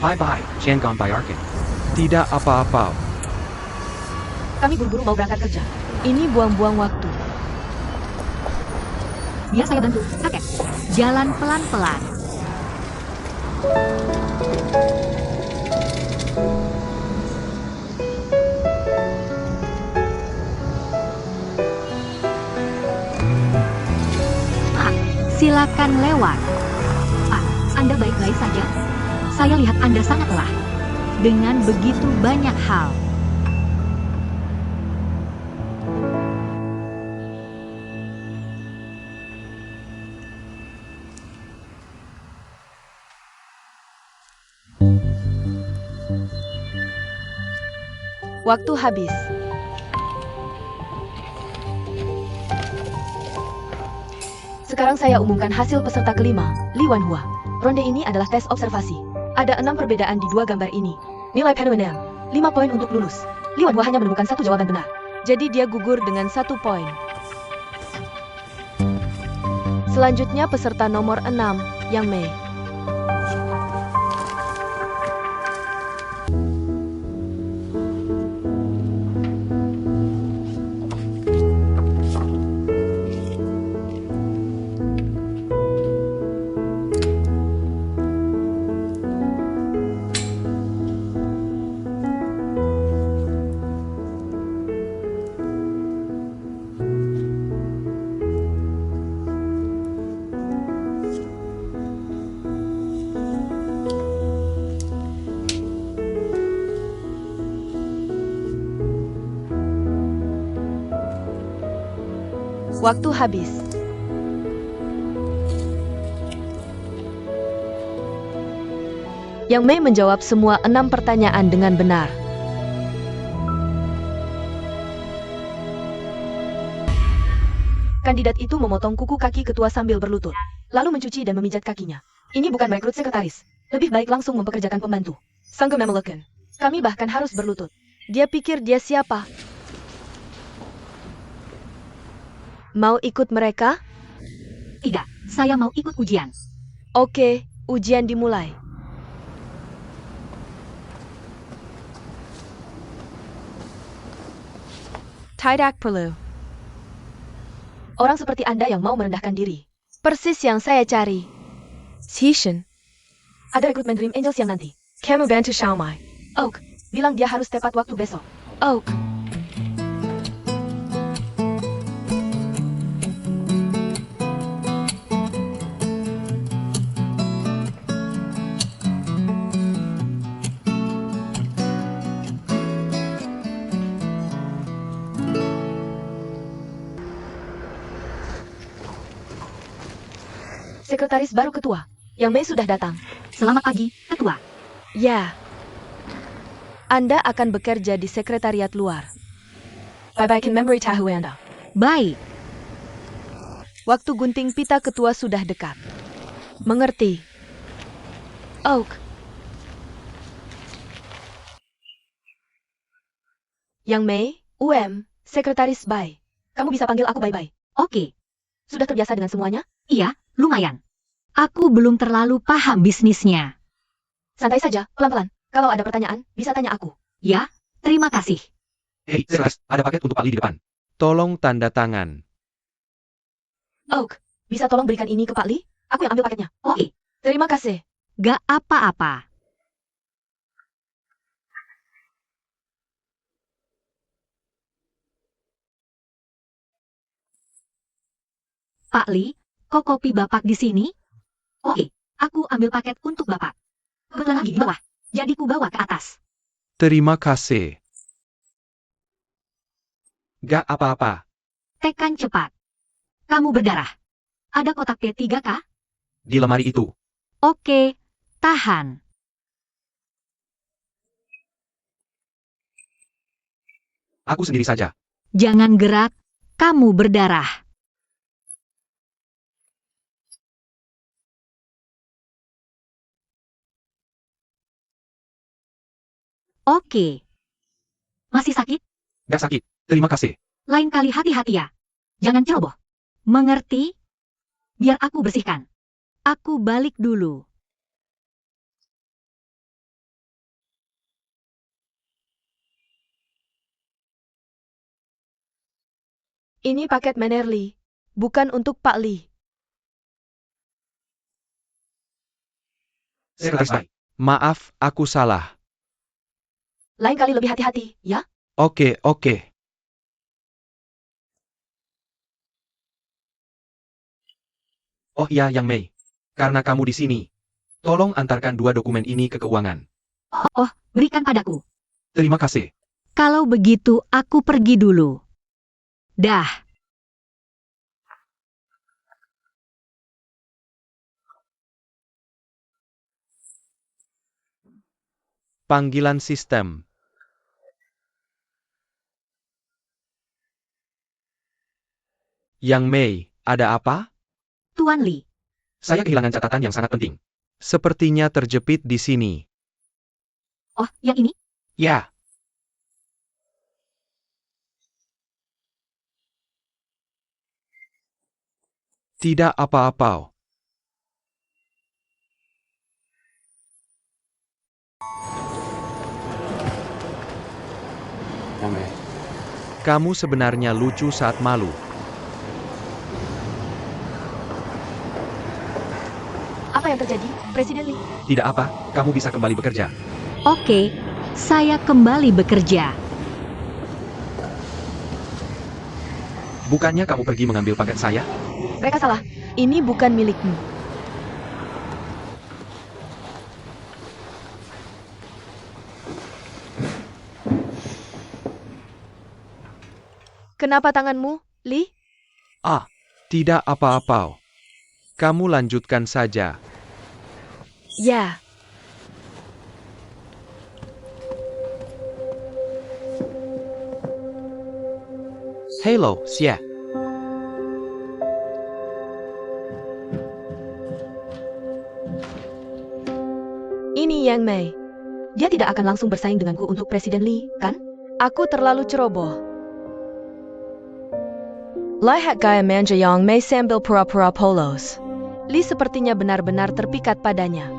Bye-bye, Shangon Byarkin. Tidak apa-apa. Kami buru-buru mau berangkat kerja. Ini buang-buang waktu. Biar saya bantu, kakek. Jalan pelan-pelan. Pak, silakan lewat. Pak, Anda baik-baik saja? Saya lihat Anda sangat lelah. Dengan begitu banyak hal. Waktu habis. Sekarang saya umumkan hasil peserta kelima, Li Wanhua. Ronde ini adalah tes observasi. Ada 6 perbedaan di 2 gambar ini. Nilai PNM, 5 poin untuk lulus. Li Wanhua hanya menemukan 1 jawaban benar. Jadi dia gugur dengan 1 poin. Selanjutnya peserta nomor 6, Yang Mei. Waktu habis. Yang Mei menjawab semua 6 pertanyaan dengan benar. Kandidat itu memotong kuku kaki ketua sambil berlutut, lalu mencuci dan memijat kakinya. Ini bukan merekrut sekretaris. Lebih baik langsung mempekerjakan pembantu. Sangga memelekan. Kami bahkan harus berlutut. Dia pikir dia siapa? Mau ikut mereka? Tidak, saya mau ikut ujian. Oke, ujian dimulai. Tidak perlu. Orang seperti Anda yang mau merendahkan diri. Persis yang saya cari. Shishin. Ada rekrutmen Dream Angels yang nanti. Kamu bantu Xiaomai. Oak, bilang dia harus tepat waktu besok. Oak. Sekretaris baru ketua, Yang Mei sudah datang. Selamat pagi, ketua. Ya. Anda akan bekerja di sekretariat luar. Bye-bye can memory tahu Anda. Baik. Waktu gunting pita ketua sudah dekat. Mengerti. Oak. Yang Mei, sekretaris Bai. Kamu bisa panggil aku Bye-bye. Oke. Sudah terbiasa dengan semuanya? Iya, lumayan. Aku belum terlalu paham bisnisnya. Santai saja, pelan-pelan. Kalau ada pertanyaan, bisa tanya aku. Ya, terima kasih. Hei, Seras, ada paket untuk Pak Li di depan. Tolong tanda tangan. Oak, bisa tolong berikan ini ke Pak Li? Aku yang ambil paketnya. Oke. Terima kasih. Gak apa-apa. Pak Li, kok kopi Bapak di sini? Oke, aku ambil paket untuk Bapak. Kebetulan lagi di bawah, jadi ku bawa ke atas. Terima kasih. Gak apa-apa. Tekan cepat. Kamu berdarah. Ada kotak P3 kah? Di lemari itu. Oke, tahan. Aku sendiri saja. Jangan gerak, kamu berdarah. Oke. Masih sakit? Gak sakit. Terima kasih. Lain kali hati-hati ya. Jangan ceroboh. Mengerti? Biar aku bersihkan. Aku balik dulu. Ini paket Manerly, bukan untuk Pak Lee. Sekretaris Bai. Maaf, aku salah. Lain kali lebih hati-hati, ya? Oke, oke. Oh iya, Yang Mei. Karena kamu di sini, tolong antarkan 2 dokumen ini ke keuangan. Oh, berikan padaku. Terima kasih. Kalau begitu, aku pergi dulu. Dah. Panggilan sistem. Yang Mei, ada apa? Tuan Lee. Saya kehilangan catatan yang sangat penting. Sepertinya terjepit di sini. Oh, yang ini? Ya, Tidak apa-apa. Yang Mei. Kamu sebenarnya lucu saat malu. Apa yang terjadi, Presiden Lee? tidak apa, kamu bisa kembali bekerja. Oke, saya kembali bekerja. Bukannya kamu pergi mengambil paket saya? Mereka salah. Ini bukan milikmu. Kenapa tanganmu, Lee? Ah, tidak apa-apa. Kamu lanjutkan saja. Ya. Hello, Xie. Ini Yang Mei. Dia tidak akan langsung bersaing denganku untuk Presiden Lee, kan? Aku terlalu ceroboh. Lihat gaya manja Yang Mei sambil pura-pura polos. Lee sepertinya benar-benar terpikat padanya.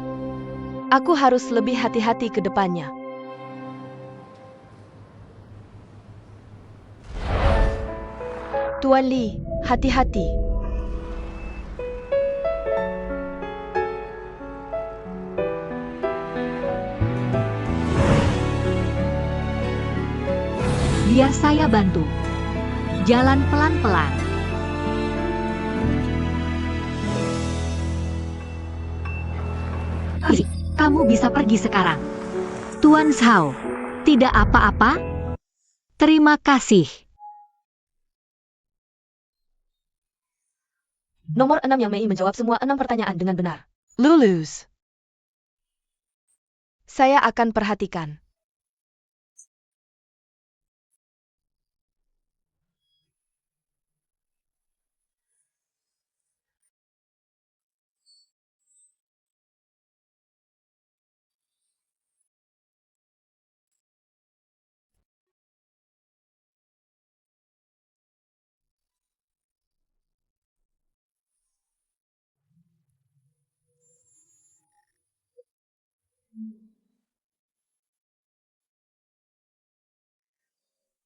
Aku harus lebih hati-hati ke depannya. Tuan Lee, hati-hati. Biar saya bantu. Jalan pelan-pelan. Hei, kamu bisa pergi sekarang. Tuan Zhao, tidak apa-apa? Terima kasih. Nomor 6 Yang Mei menjawab semua 6 pertanyaan dengan benar. Lulus. Saya akan perhatikan.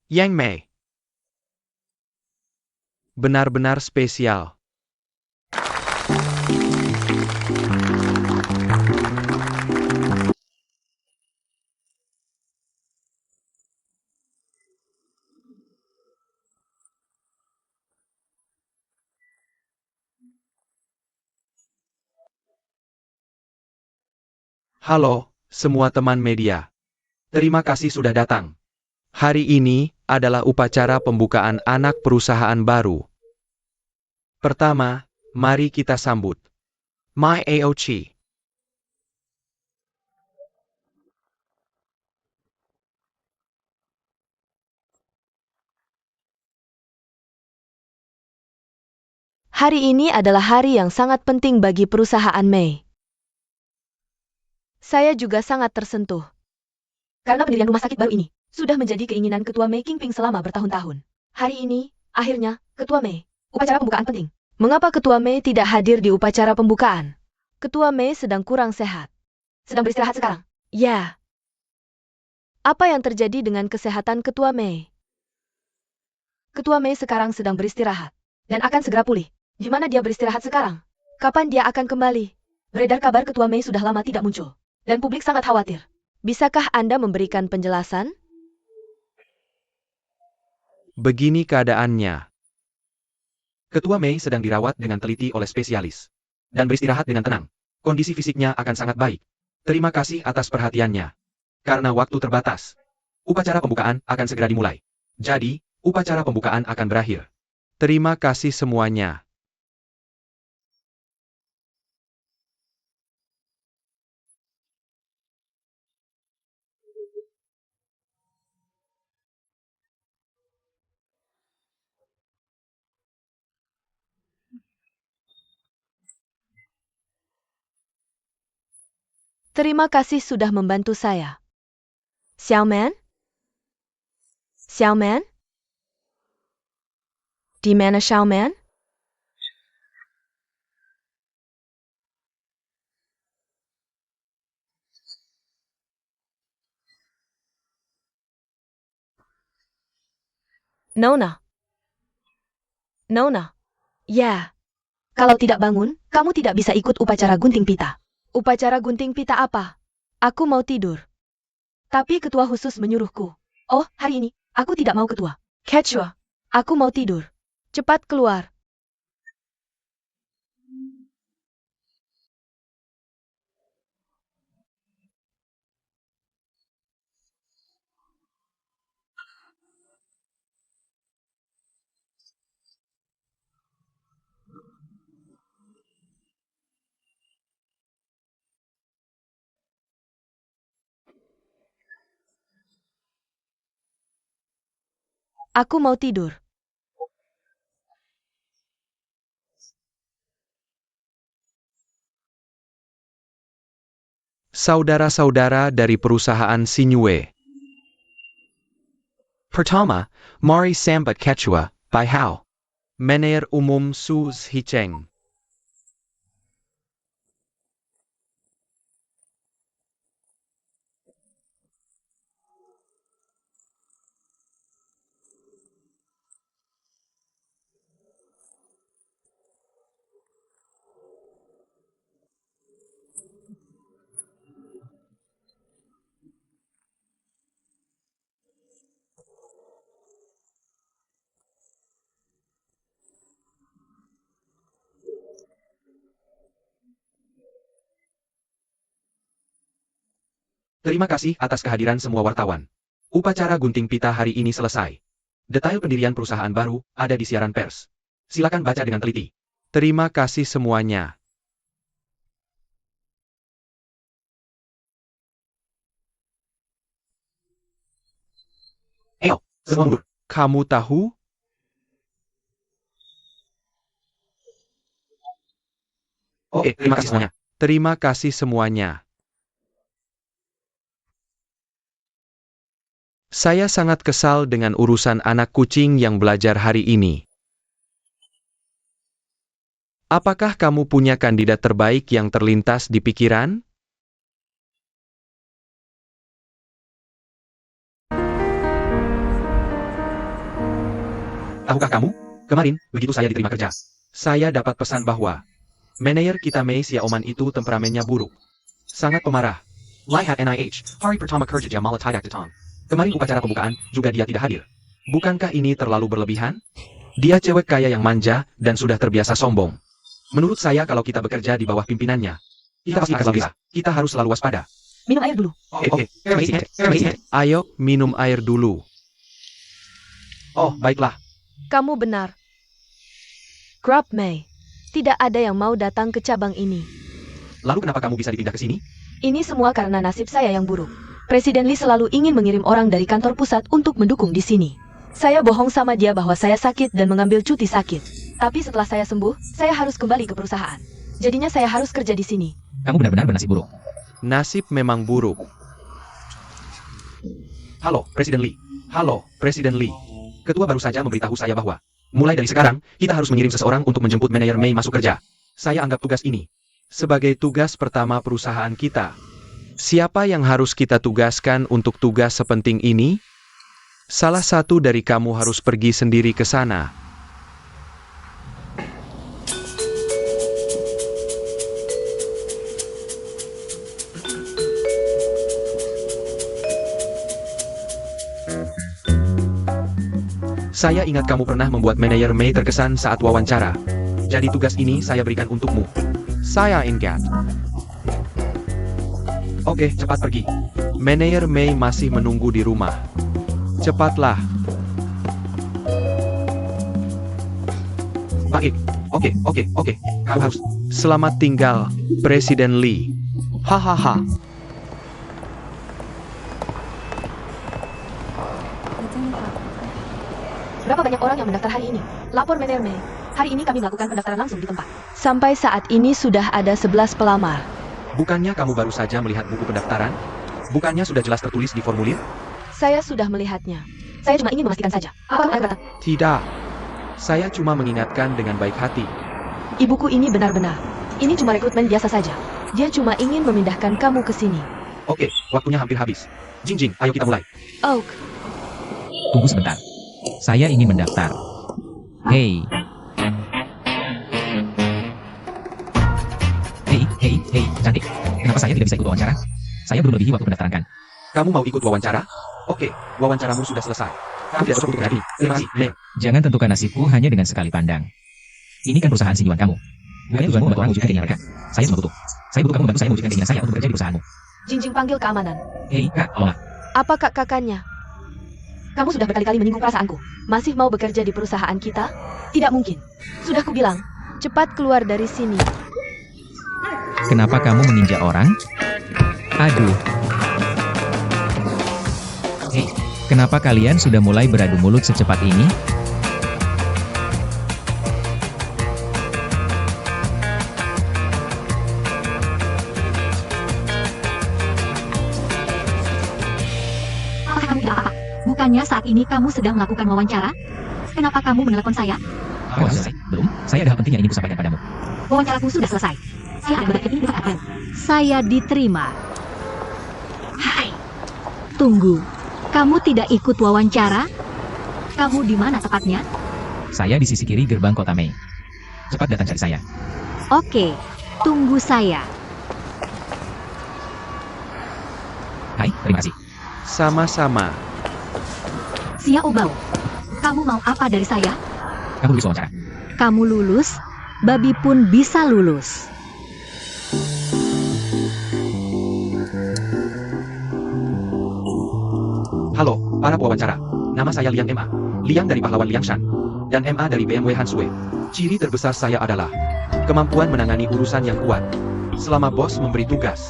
Yang Mei. Benar-benar spesial. Halo, semua teman media. Terima kasih sudah datang. Hari ini adalah upacara pembukaan anak perusahaan baru. Pertama, mari kita sambut My AOC. Hari ini adalah hari yang sangat penting bagi perusahaan Mei. Saya juga sangat tersentuh. Karena pendirian rumah sakit baru ini sudah menjadi keinginan Ketua Mei Qingping selama bertahun-tahun. Hari ini, akhirnya, Ketua Mei, upacara pembukaan penting. Mengapa Ketua Mei tidak hadir di upacara pembukaan? Ketua Mei sedang kurang sehat. Sedang beristirahat sekarang? Ya. Apa yang terjadi dengan kesehatan Ketua Mei? Ketua Mei sekarang sedang beristirahat. Dan akan segera pulih. Di mana dia beristirahat sekarang? Kapan dia akan kembali? Beredar kabar Ketua Mei sudah lama tidak muncul. Dan publik sangat khawatir. Bisakah Anda memberikan penjelasan? Begini keadaannya. Ketua Mei sedang dirawat dengan teliti oleh spesialis. Dan beristirahat dengan tenang. Kondisi fisiknya akan sangat baik. Terima kasih atas perhatiannya. Karena waktu terbatas, upacara pembukaan akan segera dimulai. Jadi, upacara pembukaan akan berakhir. Terima kasih semuanya. Terima kasih sudah membantu saya. Xiaoman? Xiaoman? Di mana Xiaoman? Nona. Nona. Ya. Kalau tidak bangun, kamu tidak bisa ikut upacara gunting pita. Upacara gunting pita apa? Aku mau tidur. Tapi ketua khusus menyuruhku. Oh, hari ini, aku tidak mau ketua. Quechua. Aku mau tidur. Cepat keluar. Aku mau tidur. Saudara-saudara dari perusahaan Sinyue. Pertama, mari sambat Quechua, Bai Hao. Manajer Umum Su Hicheng. Terima kasih atas kehadiran semua wartawan. Upacara gunting pita hari ini selesai. Detail pendirian perusahaan baru ada di siaran pers. Silakan baca dengan teliti. Terima kasih semuanya. Semua mundur. Kamu tahu? Oke, terima kasih semuanya. Terima kasih semuanya. Saya sangat kesal dengan urusan anak kucing yang belajar hari ini. Apakah kamu punya kandidat terbaik yang terlintas di pikiran? Tahukah kamu? Kemarin, begitu saya diterima kerja, saya dapat pesan bahwa manajer kita Mei Xiaoman itu temperamennya buruk. Sangat pemarah. Lihat NIH, hari pertama kerja malah tidak datang. Kemarin upacara pembukaan, juga dia tidak hadir. Bukankah ini terlalu berlebihan? Dia cewek kaya yang manja, dan sudah terbiasa sombong. Menurut saya kalau kita bekerja di bawah pimpinannya, kita pasti akan bisa. Kita harus selalu waspada. Minum air dulu. Oke. Ayo, minum air dulu. Oh, baiklah. Kamu benar. Crop Mei. Tidak ada yang mau datang ke cabang ini. Lalu kenapa kamu bisa dipindah ke sini? Ini semua karena nasib saya yang buruk. Presiden Lee selalu ingin mengirim orang dari kantor pusat untuk mendukung di sini. Saya bohong sama dia bahwa saya sakit dan mengambil cuti sakit. Tapi setelah saya sembuh, saya harus kembali ke perusahaan. Jadinya saya harus kerja di sini. Kamu benar-benar bernasib buruk. Nasib memang buruk. Halo, Presiden Lee. Halo, Presiden Lee. Ketua baru saja memberitahu saya bahwa, mulai dari sekarang, kita harus mengirim seseorang untuk menjemput manajer Mei masuk kerja. Saya anggap tugas ini Sebagai tugas pertama perusahaan kita, siapa yang harus kita tugaskan untuk tugas sepenting ini? Salah satu dari kamu harus pergi sendiri ke sana. Saya ingat kamu pernah membuat manajer Mei terkesan saat wawancara. Jadi tugas ini saya berikan untukmu. Saya ingat. Oke, cepat pergi. Manajer Mei masih menunggu di rumah. Cepatlah. Baik. Oke. Kau harus. Selamat tinggal, Presiden Lee. Hahaha. Berapa banyak orang yang mendaftar hari ini? Lapor manajer Mei. Hari ini kami melakukan pendaftaran langsung di tempat. Sampai saat ini sudah ada 11 pelamar. Bukannya kamu baru saja melihat buku pendaftaran? Bukannya sudah jelas tertulis di formulir? Saya sudah melihatnya. Saya cuma ingin memastikan saja. Apakah Anda kata? Tidak. Saya cuma mengingatkan dengan baik hati. Ibuku ini benar-benar. Ini cuma rekrutmen biasa saja. Dia cuma ingin memindahkan kamu ke sini. Oke, waktunya hampir habis. Jing, ayo kita mulai. Oak, Tunggu sebentar. Saya ingin mendaftar. Hei, cantik. Kenapa saya tidak bisa ikut wawancara? Saya belum melebihi waktu pendaftaran kan? Kamu mau ikut wawancara? Oke, wawancaramu sudah selesai. Kamu tidak cocok untuk hari ini. Terima kasih, Mei. Jangan tentukan nasibku hanya dengan sekali pandang. Ini kan perusahaan sinyuan kamu. Bukannya tujuanmu membantu orang mewujudkan keinginan mereka. Saya cuma butuh. Saya butuh kamu membantu saya mewujudkan keinginan saya untuk bekerja di perusahaanmu. Jinjing panggil keamanan. Hei, Kak, tolonglah. Apa kakaknya? Kamu sudah berkali-kali menyinggung perasaanku. Masih mau bekerja di perusahaan kita? Tidak mungkin. Sudah kubilang, cepat keluar dari sini. Kenapa kamu menginjak orang? Aduh. Hei, kenapa kalian sudah mulai beradu mulut secepat ini? Apakah kamu tidak apa-apa? Bukannya saat ini kamu sedang melakukan wawancara? Kenapa kamu menelepon saya? Apakah selesai? Belum. Saya ada hal penting yang ingin kusampaikan padamu. Wawancaraku sudah selesai. Saya ada beberapa ini untuk April. Saya diterima. Hai. Tunggu. Kamu tidak ikut wawancara? Kamu di mana tepatnya? Saya di sisi kiri gerbang kota Mei. Cepat datang cari saya. Oke. Tunggu saya. Hai, terima kasih. Sama-sama. Xiao Bao. Kamu mau apa dari saya? Kamu lulus wawancara. Kamu lulus, babi pun bisa lulus. Halo, para pewawancara. Nama saya Liang MA. Liang dari pahlawan Liangshan. Dan MA dari BMW Hansue. Ciri terbesar saya adalah kemampuan menangani urusan yang kuat. Selama bos memberi tugas,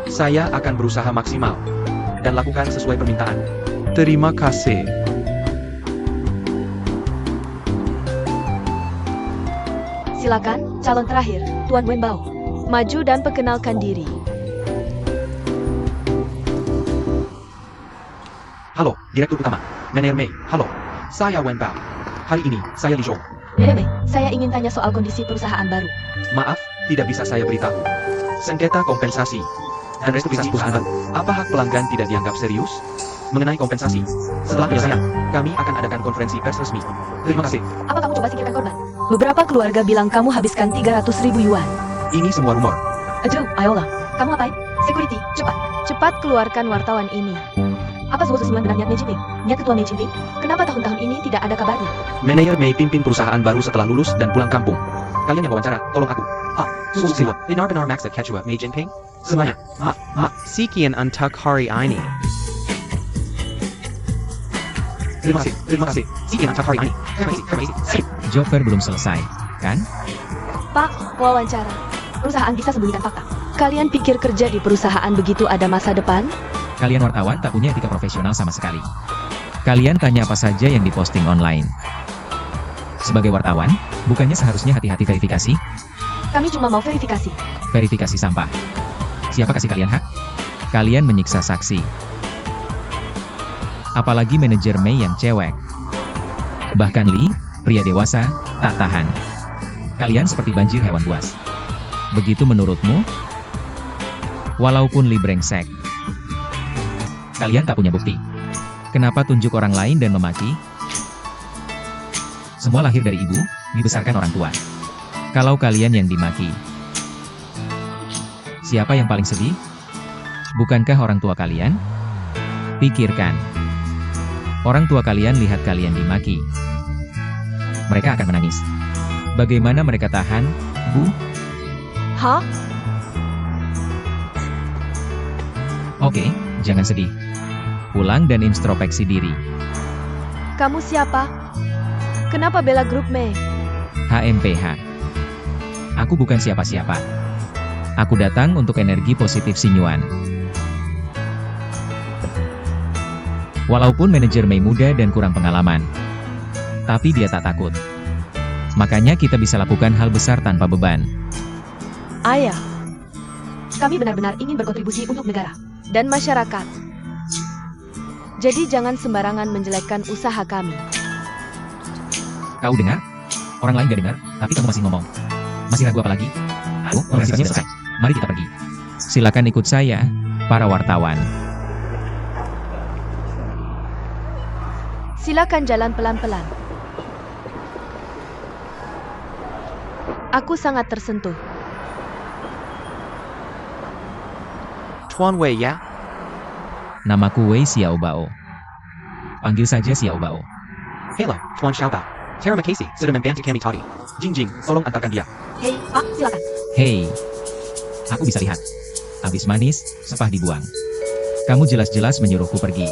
saya akan berusaha maksimal dan lakukan sesuai permintaan. Terima kasih. Silakan, calon terakhir, Tuan Wenbao. Maju dan perkenalkan diri. Halo, Direktur Utama. Manajer Mei. Halo, saya Wen Bao. Hari ini, saya Li Zhou. Mei, saya ingin tanya soal kondisi perusahaan baru. Maaf, tidak bisa saya beritahu. Sengketa kompensasi dan restrukturisasi perusahaan baru. Apa hak pelanggan tidak dianggap serius? Mengenai kompensasi, setelah penyelesaian, kami akan adakan konferensi pers resmi. Terima kasih. Apa kamu coba singkirkan korban? Beberapa keluarga bilang kamu habiskan 300.000 yuan. Ini semua rumor. Aduh, ayolah. Kamu apain? Security, cepat. Cepat keluarkan wartawan ini. Apa sebuah benar niat Mei Jinping? Niat ketua Mei Jinping? Kenapa tahun-tahun ini tidak ada kabarnya? Manajer Mei pimpin perusahaan baru setelah lulus dan pulang kampung. Kalian yang wawancara, tolong aku. Susila. Benar-benar Max at Ketua Mei Jinping? Semuanya. Sekian untuk hari ini. Terima kasih. Sekian untuk hari ini. Terima kasih. Job fair belum selesai, kan? Pak, wawancara. Perusahaan bisa sembunyikan fakta. Kalian pikir kerja di perusahaan begitu ada masa depan? Kalian wartawan tak punya etika profesional sama sekali. Kalian tanya apa saja yang diposting online. Sebagai wartawan, bukannya seharusnya hati-hati verifikasi? Kami cuma mau verifikasi. Verifikasi sampah. Siapa kasih kalian hak? Kalian menyiksa saksi. Apalagi manajer Mei yang cewek. Bahkan Li, pria dewasa, tak tahan. Kalian seperti banjir hewan buas. Begitu menurutmu? Walaupun Li brengsek. Kalian tak punya bukti. Kenapa tunjuk orang lain dan memaki? Semua lahir dari ibu, dibesarkan orang tua. Kalau kalian yang dimaki, siapa yang paling sedih? Bukankah orang tua kalian? Pikirkan. Orang tua kalian lihat kalian dimaki. Mereka akan menangis. Bagaimana mereka tahan, Bu? Hah? Oke, jangan sedih. Pulang dan introspeksi diri. Kamu siapa? Kenapa bela grup Mei? HMPH. Aku bukan siapa-siapa. Aku datang untuk energi positif Sinyuan. Walaupun manajer Mei muda dan kurang pengalaman, tapi dia tak takut. Makanya kita bisa lakukan hal besar tanpa beban. Ayah, kami benar-benar ingin berkontribusi untuk negara dan masyarakat. Jadi jangan sembarangan menjelekkan usaha kami. Kau dengar? Orang lain gak dengar, tapi kamu masih ngomong. Masih ragu apa lagi? Ayo, organisasinya selesai. Mari kita pergi. Silakan ikut saya, para wartawan. Silakan jalan pelan-pelan. Aku sangat tersentuh. Tuan Wei ya? Namaku Wei Xiaobao. Panggil saja Xiaobao. Halo, Tuan Xiaobao. Terima kasih sudah membantu kami tadi. Jing, tolong antarkan dia. Hei, Pak, silakan. Hei, aku bisa lihat. Habis manis, sepah dibuang. Kamu jelas-jelas menyuruhku pergi.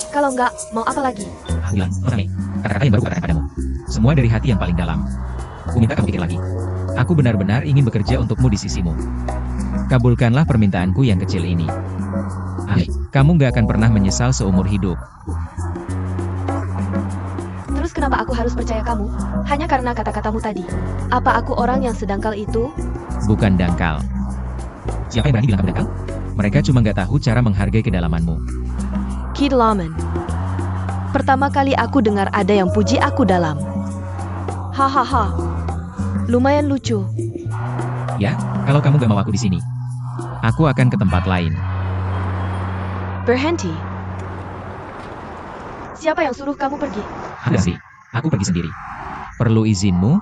Kalau enggak, mau apa lagi? Bilang, Mei, kata-kata yang baru katakan padamu. Semua dari hati yang paling dalam. Aku minta kamu pikir lagi. Aku benar-benar ingin bekerja untukmu di sisimu. Kabulkanlah permintaanku yang kecil ini. Kamu gak akan pernah menyesal seumur hidup. Terus kenapa aku harus percaya kamu? Hanya karena kata-katamu tadi. Apa aku orang yang sedangkal itu? Bukan dangkal. Siapa yang berani bilang kamu dangkal? Mereka cuma gak tahu cara menghargai kedalamanmu. Kedalaman. Pertama kali aku dengar ada yang puji aku dalam. Hahaha. Lumayan lucu. Ya, kalau kamu gak mau aku di sini, aku akan ke tempat lain. Berhenti. Siapa yang suruh kamu pergi? Ada sih, aku pergi sendiri. Perlu izinmu?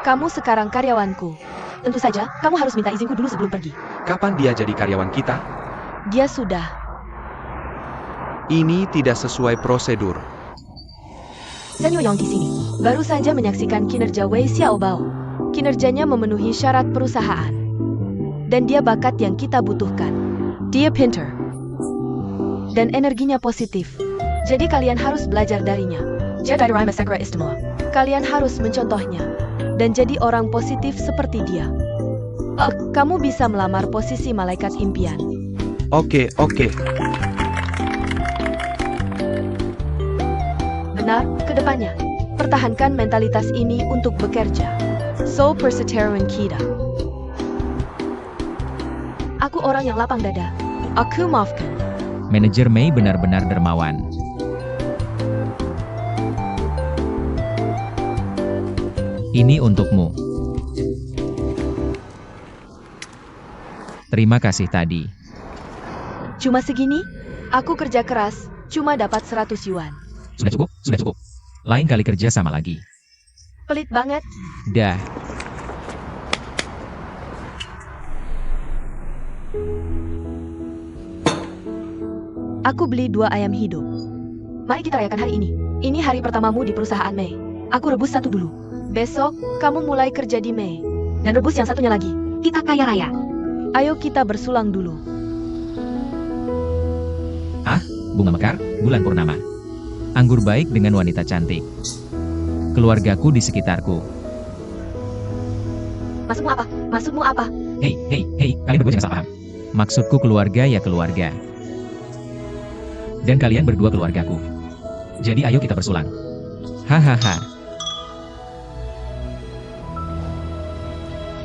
Kamu sekarang karyawanku. Tentu saja, kamu harus minta izinku dulu sebelum pergi. Kapan dia jadi karyawan kita? Dia sudah. Ini tidak sesuai prosedur. Senyo yang di sini baru saja menyaksikan kinerja Wei Xiaobao. Kinerjanya memenuhi syarat perusahaan. Dan dia bakat yang kita butuhkan. Dia pintar. Dan energinya positif. Jadi kalian harus belajar darinya. Jadi Rima Sekra Istimewa. Kalian harus mencontohnya. Dan jadi orang positif seperti dia. Kamu bisa melamar posisi malaikat impian. Oke. Benar, kedepannya. Pertahankan mentalitas ini untuk bekerja. So perseteruan kita. Aku orang yang lapang dada. Aku maafkan. Manajer Mei benar-benar dermawan. Ini untukmu. Terima kasih tadi. Cuma segini? Aku kerja keras, cuma dapat 100 yuan. Sudah cukup. Lain kali kerja sama lagi. Pelit banget. Dah. Aku beli 2 ayam hidup. Mari kita rayakan hari ini. Ini hari pertamamu di perusahaan Mei. Aku rebus 1 dulu. Besok, kamu mulai kerja di Mei. Dan rebus yang satunya lagi. Kita kaya raya. Ayo kita bersulang dulu. Bunga mekar, bulan purnama. Anggur baik dengan wanita cantik. Keluargaku di sekitarku. Maksudmu apa? Hei, kalian berdua jangan salah paham. Maksudku keluarga ya keluarga. Dan kalian berdua keluargaku. Jadi ayo kita bersulang. Hahaha.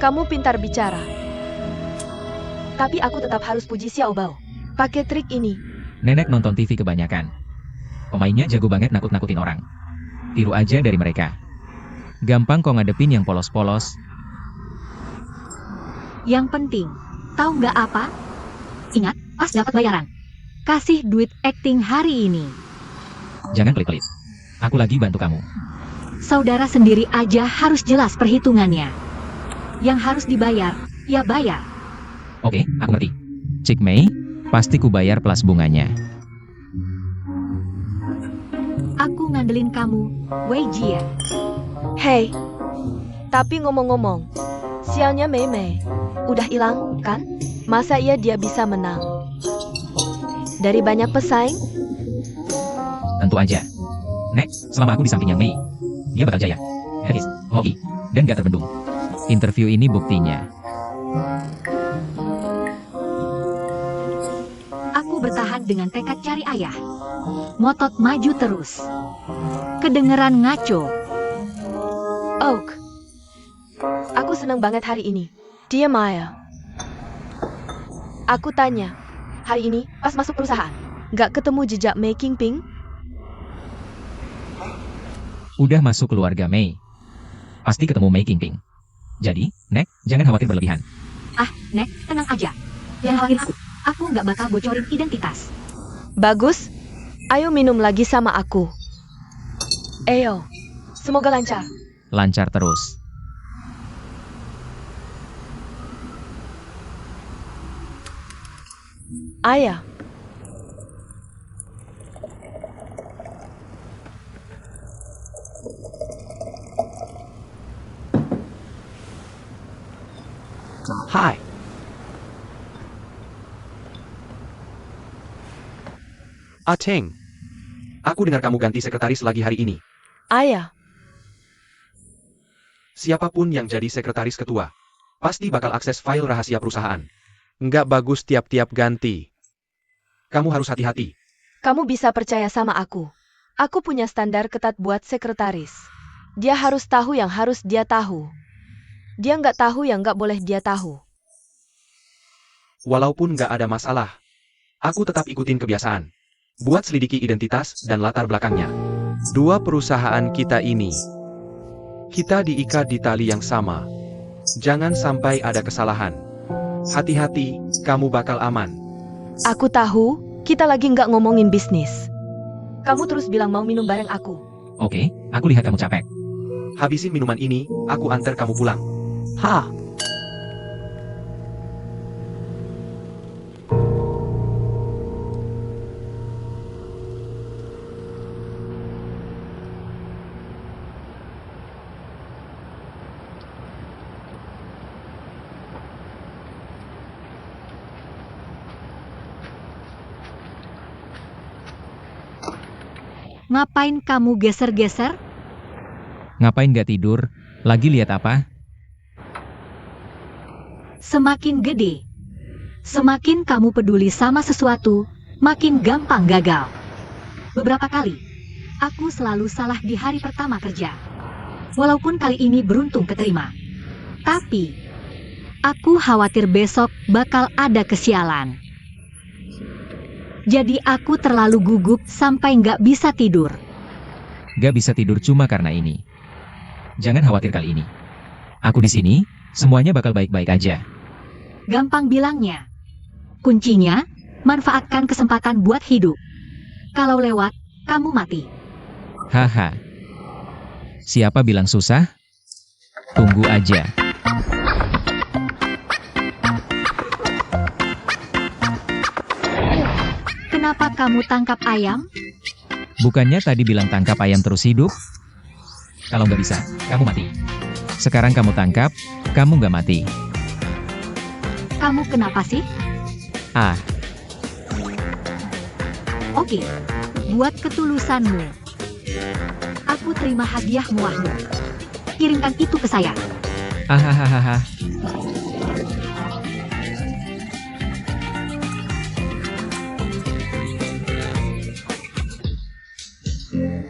Kamu pintar bicara. Tapi aku tetap harus puji Xiaobao. Pakai trik ini. Nenek nonton TV kebanyakan. Pemainnya jago banget nakut-nakutin orang. Tiru aja dari mereka. Gampang kok ngadepin yang polos-polos. Yang penting, tahu nggak apa? Ingat, pas dapat bayaran. kasih duit akting hari ini. Jangan pelit-pelit. Aku lagi bantu kamu. Saudara sendiri aja harus jelas perhitungannya. Yang harus dibayar, ya bayar. Oke, aku ngerti. Cik Mei, pasti ku bayar plus bunganya. Aku ngandelin kamu, Wei Jia. Hey, tapi ngomong-ngomong, sialnya Mei Mei udah hilang kan? Masa iya dia bisa menang? Dari banyak pesaing? Tentu aja. Nek, selama aku di samping Yang Mei, dia bakal jaya. Heris, hoki, dan gak terbendung. Interview ini buktinya. Aku bertahan dengan tekad cari ayah. Ngotot maju terus. Kedengeran ngaco. Oak, aku senang banget hari ini. Dia Maya. Aku tanya, hari ini pas masuk perusahaan, nggak ketemu jejak Mei Qingping? Udah masuk keluarga Mei. Pasti ketemu Mei Qingping. Jadi, Nek, jangan khawatir berlebihan. Ah, Nek, tenang aja. Yang lain aku nggak bakal bocorin identitas. Bagus, ayo minum lagi sama aku. Ayo, semoga lancar. Lancar terus. Ayah. Hai. Cheng. Aku dengar kamu ganti sekretaris lagi hari ini. Ayah, Siapapun yang jadi sekretaris ketua, pasti bakal akses file rahasia perusahaan. Nggak bagus tiap-tiap ganti. Kamu harus hati-hati. kamu bisa percaya sama aku. Aku punya standar ketat buat sekretaris. Dia harus tahu yang harus dia tahu. Dia nggak tahu yang nggak boleh dia tahu. Walaupun nggak ada masalah, aku tetap ikutin kebiasaan. Buat selidiki identitas dan latar belakangnya. Dua perusahaan kita ini, kita diikat di tali yang sama. Jangan sampai ada kesalahan. Hati-hati, kamu bakal aman. Aku tahu, kita lagi nggak ngomongin bisnis. Kamu terus bilang mau minum bareng aku. Oke, aku lihat kamu capek. Habisin minuman ini, aku antar kamu pulang. Ha! Ngapain kamu geser-geser? Ngapain gak tidur? Lagi lihat apa? Semakin gede, semakin kamu peduli sama sesuatu, makin gampang gagal. Beberapa kali, aku selalu salah di hari pertama kerja. Walaupun kali ini beruntung keterima. Tapi, aku khawatir besok bakal ada kesialan. Jadi aku terlalu gugup sampai nggak bisa tidur. Gak bisa tidur cuma karena ini. Jangan khawatir kali ini. Aku di sini, semuanya bakal baik-baik aja. Gampang bilangnya. Kuncinya, manfaatkan kesempatan buat hidup. Kalau lewat, kamu mati. Haha. Siapa bilang susah? Tunggu aja. Kenapa kamu tangkap ayam? Bukannya tadi bilang tangkap ayam terus hidup? Kalau nggak bisa, kamu mati. Sekarang kamu tangkap, kamu nggak mati. Kamu kenapa sih? Ah, Oke, buat ketulusanmu. Aku terima hadiah muahmu. Kirimkan itu ke saya. ahahaha.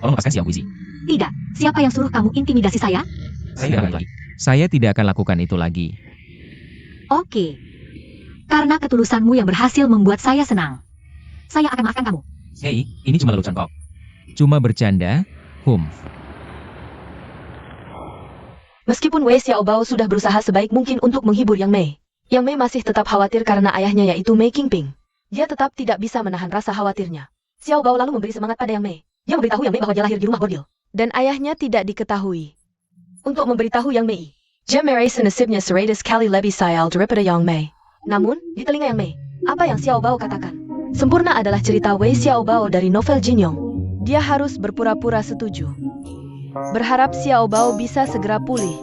Tolong lepaskan si Wizi. Tidak, siapa yang suruh kamu intimidasi saya? Saya tidak akan lakukan itu lagi. Oke. Karena ketulusanmu yang berhasil membuat saya senang. Saya akan maafkan kamu. Hei, ini cuma lelucon kok. Cuma bercanda, Meskipun Wei Xiaobao sudah berusaha sebaik mungkin untuk menghibur Yang Mei, Yang Mei masih tetap khawatir karena ayahnya yaitu Mei Qingping. Dia tetap tidak bisa menahan rasa khawatirnya. Xiao Bao lalu memberi semangat pada Yang Mei. Dia memberitahu Yang Mei bahwa dia lahir di rumah bordil. Dan ayahnya tidak diketahui. Untuk memberitahu Yang Mei, Jem Merayson nasibnya 100 kali lebih sayang daripada Yang Mei. Namun, di telinga Yang Mei, apa yang Xiao Bao katakan sempurna adalah cerita Wei Xiao Bao dari novel Jin Yong. Dia harus berpura-pura setuju. Berharap Xiao Bao bisa segera pulih.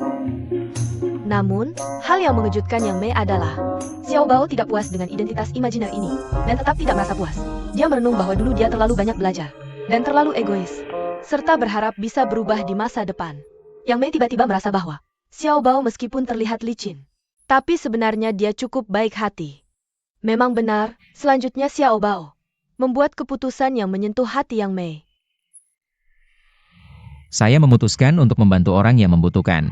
Namun, hal yang mengejutkan Yang Mei adalah Xiao Bao tidak puas dengan identitas imajiner ini dan tetap tidak merasa puas. Dia merenung bahwa dulu dia terlalu banyak belajar dan terlalu egois, serta berharap bisa berubah di masa depan. Yang Mei tiba-tiba merasa bahwa Xiao Bao meskipun terlihat licin, tapi sebenarnya dia cukup baik hati. Memang benar, selanjutnya Xiao Bao membuat keputusan yang menyentuh hati Yang Mei. Saya memutuskan untuk membantu orang yang membutuhkan.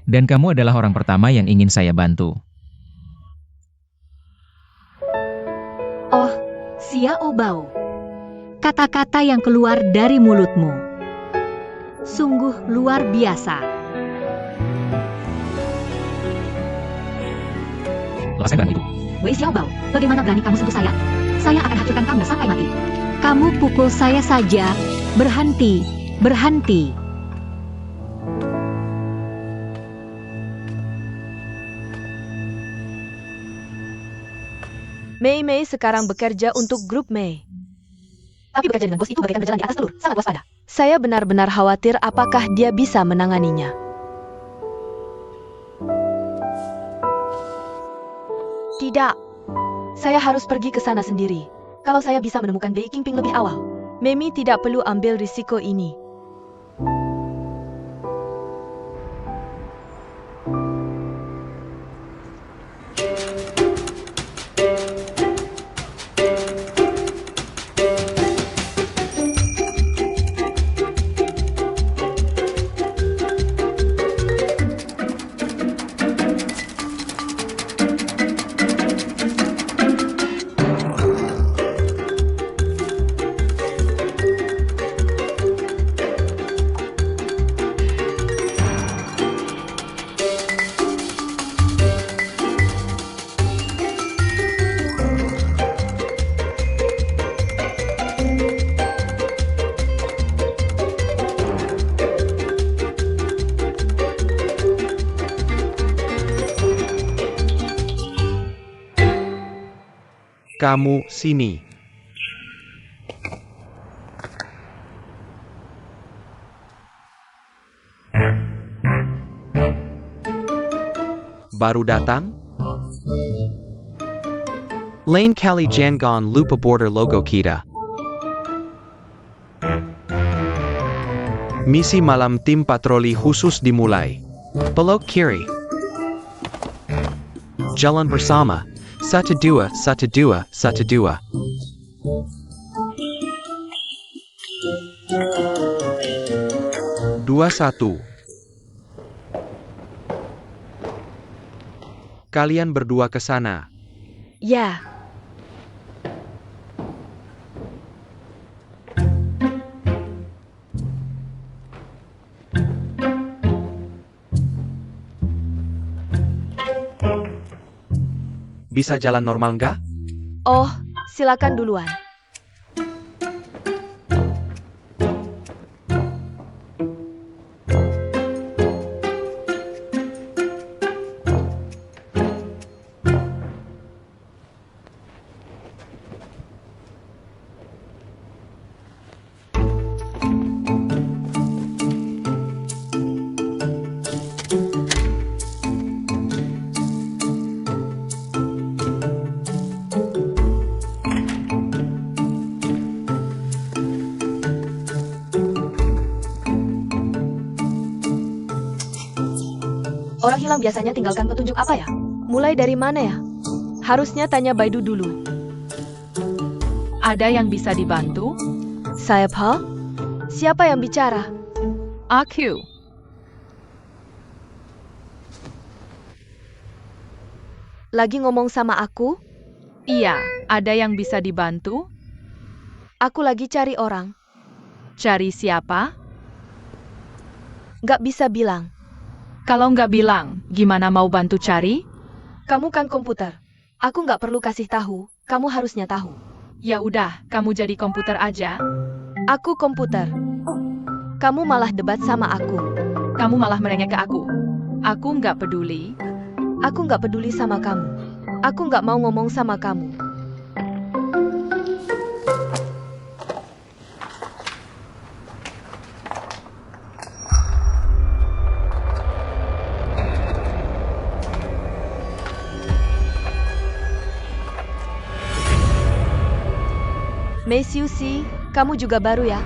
Dan kamu adalah orang pertama yang ingin saya bantu. Oh, Xiao Bao. Kata-kata yang keluar dari mulutmu sungguh luar biasa. Lepaskan barang itu. Wei Xiao Bao, bagaimana berani kamu sentuh saya? Saya akan hancurkan kamu sampai mati. Kamu pukul saya saja. Berhenti, berhenti. Mei Mei sekarang bekerja untuk grup Mei. Tapi bekerja dengan bos itu bagaikan berjalan di atas telur, sangat waspada. Saya benar-benar khawatir apakah dia bisa menanganinya. Tidak. Saya harus pergi ke sana sendiri. Kalau saya bisa menemukan Bei Qingping lebih awal, Mei tidak perlu ambil risiko ini. Kamu sini. Baru datang? Lain kali jangan lupa border logo kita. Misi malam tim patroli khusus dimulai. Belok kiri. Jalan bersama. 1, 2, 1, 2, 1, 2. Dua satu. Kalian berdua ke sana. Ya. Bisa jalan normal nggak? Oh, silakan duluan. Orang hilang biasanya tinggalkan petunjuk apa ya? Mulai dari mana ya? Harusnya tanya Baidu dulu. Ada yang bisa dibantu? Siapa? Siapa yang bicara? Aku. Lagi ngomong sama aku? Iya, ada yang bisa dibantu? Aku lagi cari orang. Cari siapa? Nggak bisa bilang. Kalau nggak bilang, gimana mau bantu cari? Kamu kan komputer. Aku nggak perlu kasih tahu, kamu harusnya tahu. Ya udah, kamu jadi komputer aja. Aku komputer. Kamu malah debat sama aku. Kamu malah merengek ke aku. Aku nggak peduli. Aku nggak peduli sama kamu. Aku nggak mau ngomong sama kamu. Miss Yusi, kamu juga baru ya?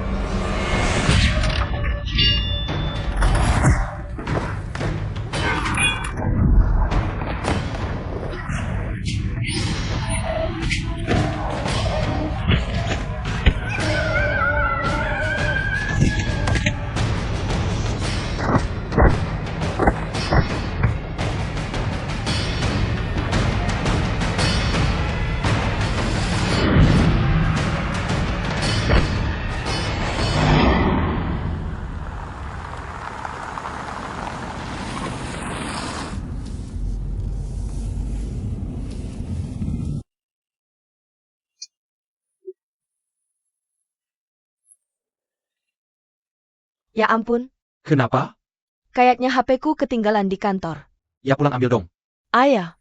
Ya ampun, Kenapa? kayaknya HP-ku ketinggalan di kantor. Ya pulang ambil dong. Ayah,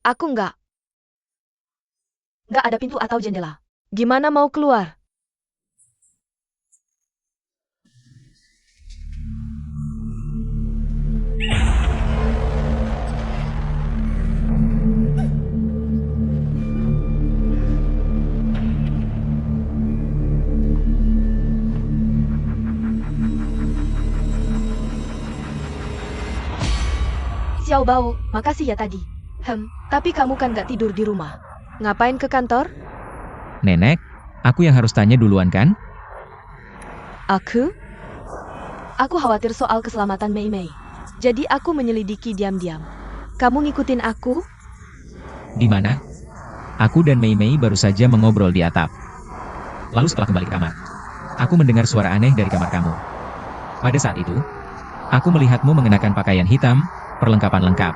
aku nggak ada pintu atau jendela. Gimana mau keluar? Xiao Bao, makasih ya tadi. Tapi kamu kan nggak tidur di rumah. Ngapain ke kantor? Nenek, aku yang harus tanya duluan kan? Aku? Aku khawatir soal keselamatan Mei Mei. Jadi aku menyelidiki diam-diam. Kamu ngikutin aku? Di mana? Aku dan Mei Mei baru saja mengobrol di atap. Lalu setelah kembali ke kamar, aku mendengar suara aneh dari kamar kamu. Pada saat itu, aku melihatmu mengenakan pakaian hitam, perlengkapan lengkap.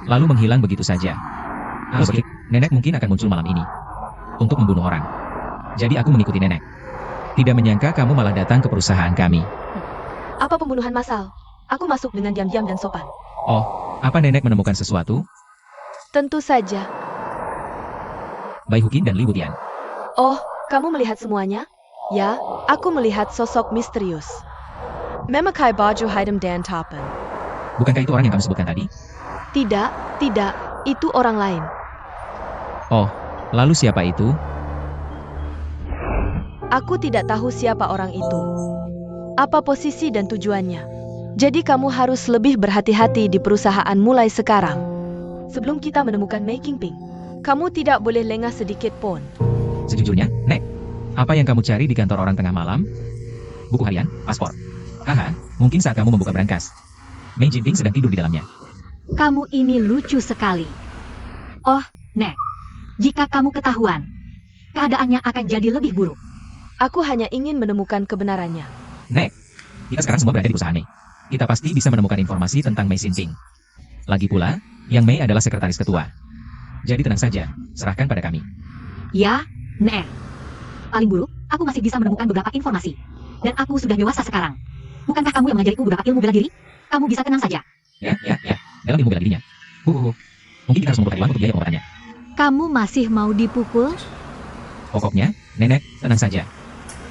Lalu menghilang begitu saja. Aku pikir, nenek mungkin akan muncul malam ini. Untuk membunuh orang. Jadi aku mengikuti nenek. Tidak menyangka kamu malah datang ke perusahaan kami. Apa pembunuhan massal? Aku masuk dengan diam-diam dan sopan. Oh, apa nenek menemukan sesuatu? Tentu saja. Bai Hukin dan Li Wutian. Oh, kamu melihat semuanya? Ya, aku melihat sosok misterius. Memakai baju hitam dan topen. Bukankah itu orang yang kamu sebutkan tadi? Tidak, itu orang lain. Oh, lalu siapa itu? Aku tidak tahu siapa orang itu. Apa posisi dan tujuannya. Jadi kamu harus lebih berhati-hati di perusahaan mulai sekarang. Sebelum kita menemukan Mei Qingping, kamu tidak boleh lengah sedikit pun. Sejujurnya, Nek, apa yang kamu cari di kantor orang tengah malam? Buku harian, paspor. Haha, mungkin saat kamu membuka brankas. Mei Jinping sedang tidur di dalamnya. Kamu ini lucu sekali. Oh, Nek. Jika kamu ketahuan, keadaannya akan jadi lebih buruk. Aku hanya ingin menemukan kebenarannya. Nek, kita sekarang semua berada di perusahaan Mei. Kita pasti bisa menemukan informasi tentang Mei Jinping. Lagi pula, Yang Mei adalah sekretaris ketua. Jadi tenang saja, serahkan pada kami. Ya, Nek. Paling buruk, aku masih bisa menemukan beberapa informasi. Dan aku sudah dewasa sekarang. Bukankah kamu yang mengajariku beberapa ilmu bela diri? Kamu bisa tenang saja. Ya. Dalam ilmu bela dirinya. Mungkin kita harus mengumpulkan uang untuk biaya pengobatannya. Kamu masih mau dipukul? Pokoknya, nenek, tenang saja.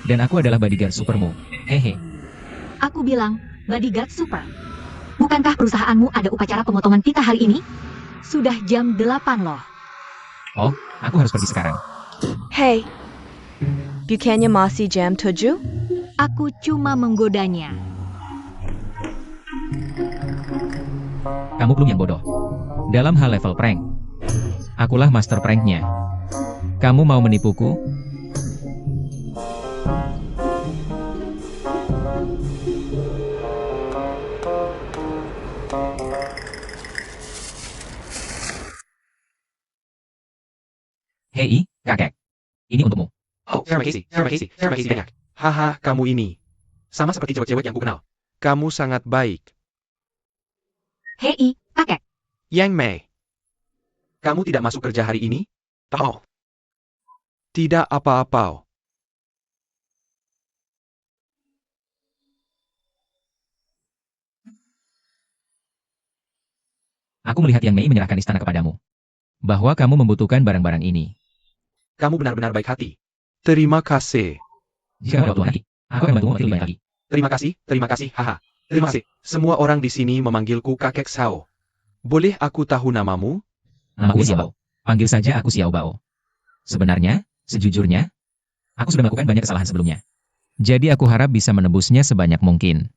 Dan aku adalah bodyguard supermu. Hehe. Aku bilang, bodyguard super. Bukankah perusahaanmu ada upacara pemotongan pita hari ini? Sudah jam 8 loh. Oh, aku harus pergi sekarang. Hey, bukannya masih jam 7? Aku cuma menggodanya. Kamu belum yang bodoh. Dalam hal level prank, akulah master pranknya. Kamu mau menipuku? Hei, kakek. Ini untukmu. Oh, terima kasih banyak. Haha, kamu ini. Sama seperti cewek-cewek yang ku kenal. Kamu sangat baik. Hei, kakek. Yang Mei. Kamu tidak masuk kerja hari ini? Oh, Tidak apa-apa. Aku melihat Yang Mei menyerahkan istana kepadamu. Bahwa kamu membutuhkan barang-barang ini. kamu benar-benar baik hati. Terima kasih. Jika ada waktu lagi, aku akan membantumu lebih banyak lagi. Terima kasih, haha. Terima kasih. Semua orang di sini memanggilku kakek Sao. Boleh aku tahu namamu? Namaku Xiao Bao. Panggil saja aku Xiao Bao. Sebenarnya, sejujurnya, aku sudah melakukan banyak kesalahan sebelumnya. Jadi aku harap bisa menebusnya sebanyak mungkin.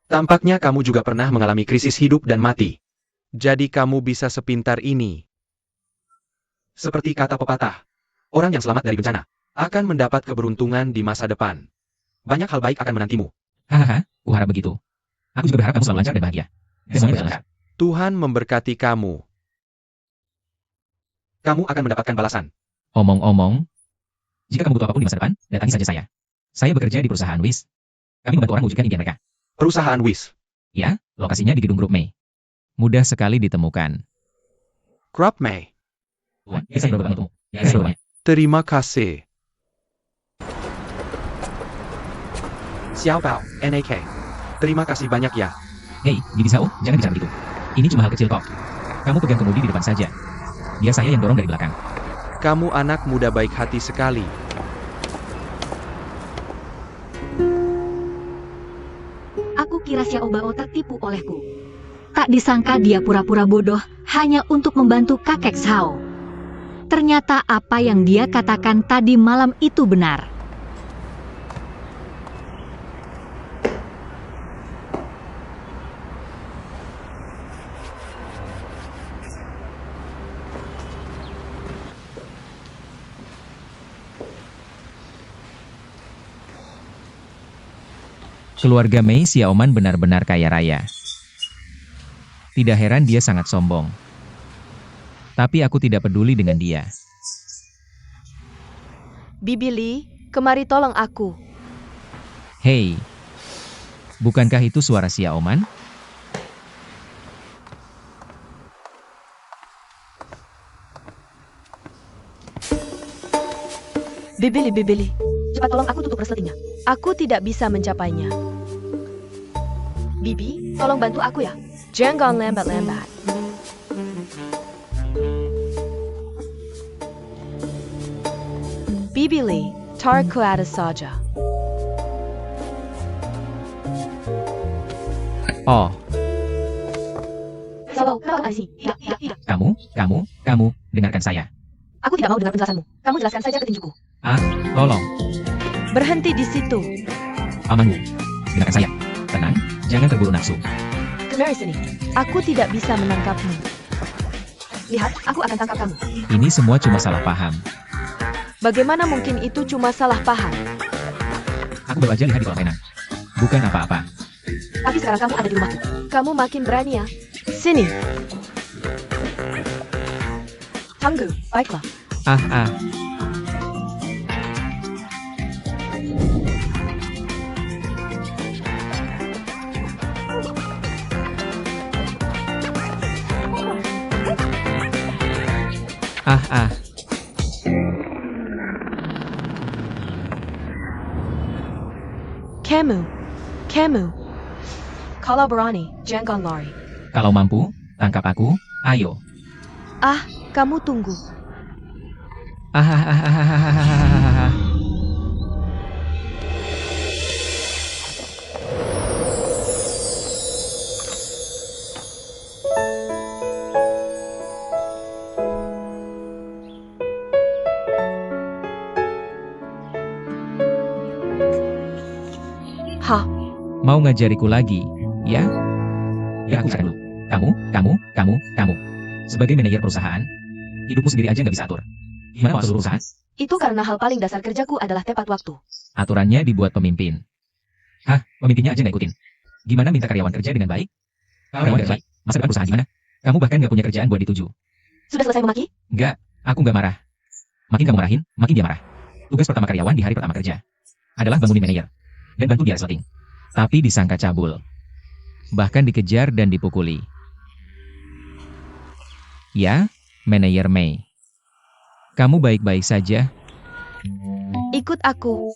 Tampaknya kamu juga pernah mengalami krisis hidup dan mati. Jadi kamu bisa sepintar ini. Seperti kata pepatah, orang yang selamat dari bencana akan mendapat keberuntungan di masa depan. Banyak hal baik akan menantimu. Hahaha, ku harap begitu. Aku juga berharap kamu selalu lancar dan bahagia. Semuanya berjalan lancar. Tuhan memberkati kamu. Kamu akan mendapatkan balasan. Omong-omong, jika kamu butuh apapun di masa depan, datangi saja saya. Saya bekerja di perusahaan WIS. Kami membantu orang mewujudkan impian mereka. Perusahaan WIS. Ya, lokasinya di gedung Grup Mei. Mudah sekali ditemukan. Grup Mei. Tuan, saya beberapa untukmu. Saya beberapa. Terima kasih. Xiao Bao, NAK. Terima kasih banyak ya. Hei, Bibi Sao, jangan bicara begitu. Ini cuma hal kecil kok. Kamu pegang kemudi di depan saja. Biar saya yang dorong dari belakang. Kamu anak muda baik hati sekali. Aku kira Xiao Bao tertipu olehku. Tak disangka dia pura-pura bodoh hanya untuk membantu kakek Sao. Ternyata apa yang dia katakan tadi malam itu benar. Keluarga Mei Xiaoman benar-benar kaya raya. Tidak heran dia sangat sombong. Tapi aku tidak peduli dengan dia. Bibi Li, kemari tolong aku. Hei, bukankah itu suara Xiaoman? Bibi Li. Cepat tolong aku tutup resletingnya. Aku tidak bisa mencapainya. Bibi, tolong bantu aku ya. Jangan lambat-lambat. Bibi Li, tarik ke atas saja. Oh, Xiao Bao, kenapa ada di sini? Tidak. kamu, dengarkan saya. Aku tidak mau dengar penjelasanmu. Kamu jelaskan saja petinjuku. Tolong, Berhenti di situ. pamanmu. Dengarkan saya. Tenang, jangan terburu nafsu. Kemari sini. Aku tidak bisa menangkapmu. Lihat, aku akan tangkap kamu. Ini semua cuma salah paham. Bagaimana mungkin itu cuma salah paham? Aku baru aja lihat di kolam renang. Bukan apa-apa. Tapi sekarang kamu ada di rumahku. Kamu makin berani ya. Sini. Tunggu, baiklah. Ah. Kamu. Kalau berani, jangan lari. Kalau mampu, tangkap aku, ayo. Ah, kamu tunggu. Ahahaha. Ha, Mau ngajariku lagi, ya? Ya aku cakap dulu. Kamu. Sebagai manajer perusahaan, hidupmu sendiri aja nggak bisa atur. Gimana mau atur perusahaan? itu karena hal paling dasar kerjaku adalah tepat waktu. Aturannya dibuat pemimpin. Hah, pemimpinnya aja nggak ikutin. Gimana minta karyawan kerja dengan baik? Karyawan kerja baik, masa depan perusahaan gimana? Kamu bahkan nggak punya kerjaan buat dituju. Sudah selesai memaki? Nggak, aku nggak marah. Makin kamu marahin, makin dia marah. Tugas pertama karyawan di hari pertama kerja adalah bangunin manajer dan bantu dia resleting. Tapi disangka cabul. Bahkan dikejar dan dipukuli. Ya, manajer Mei. Kamu baik-baik saja? Ikut aku.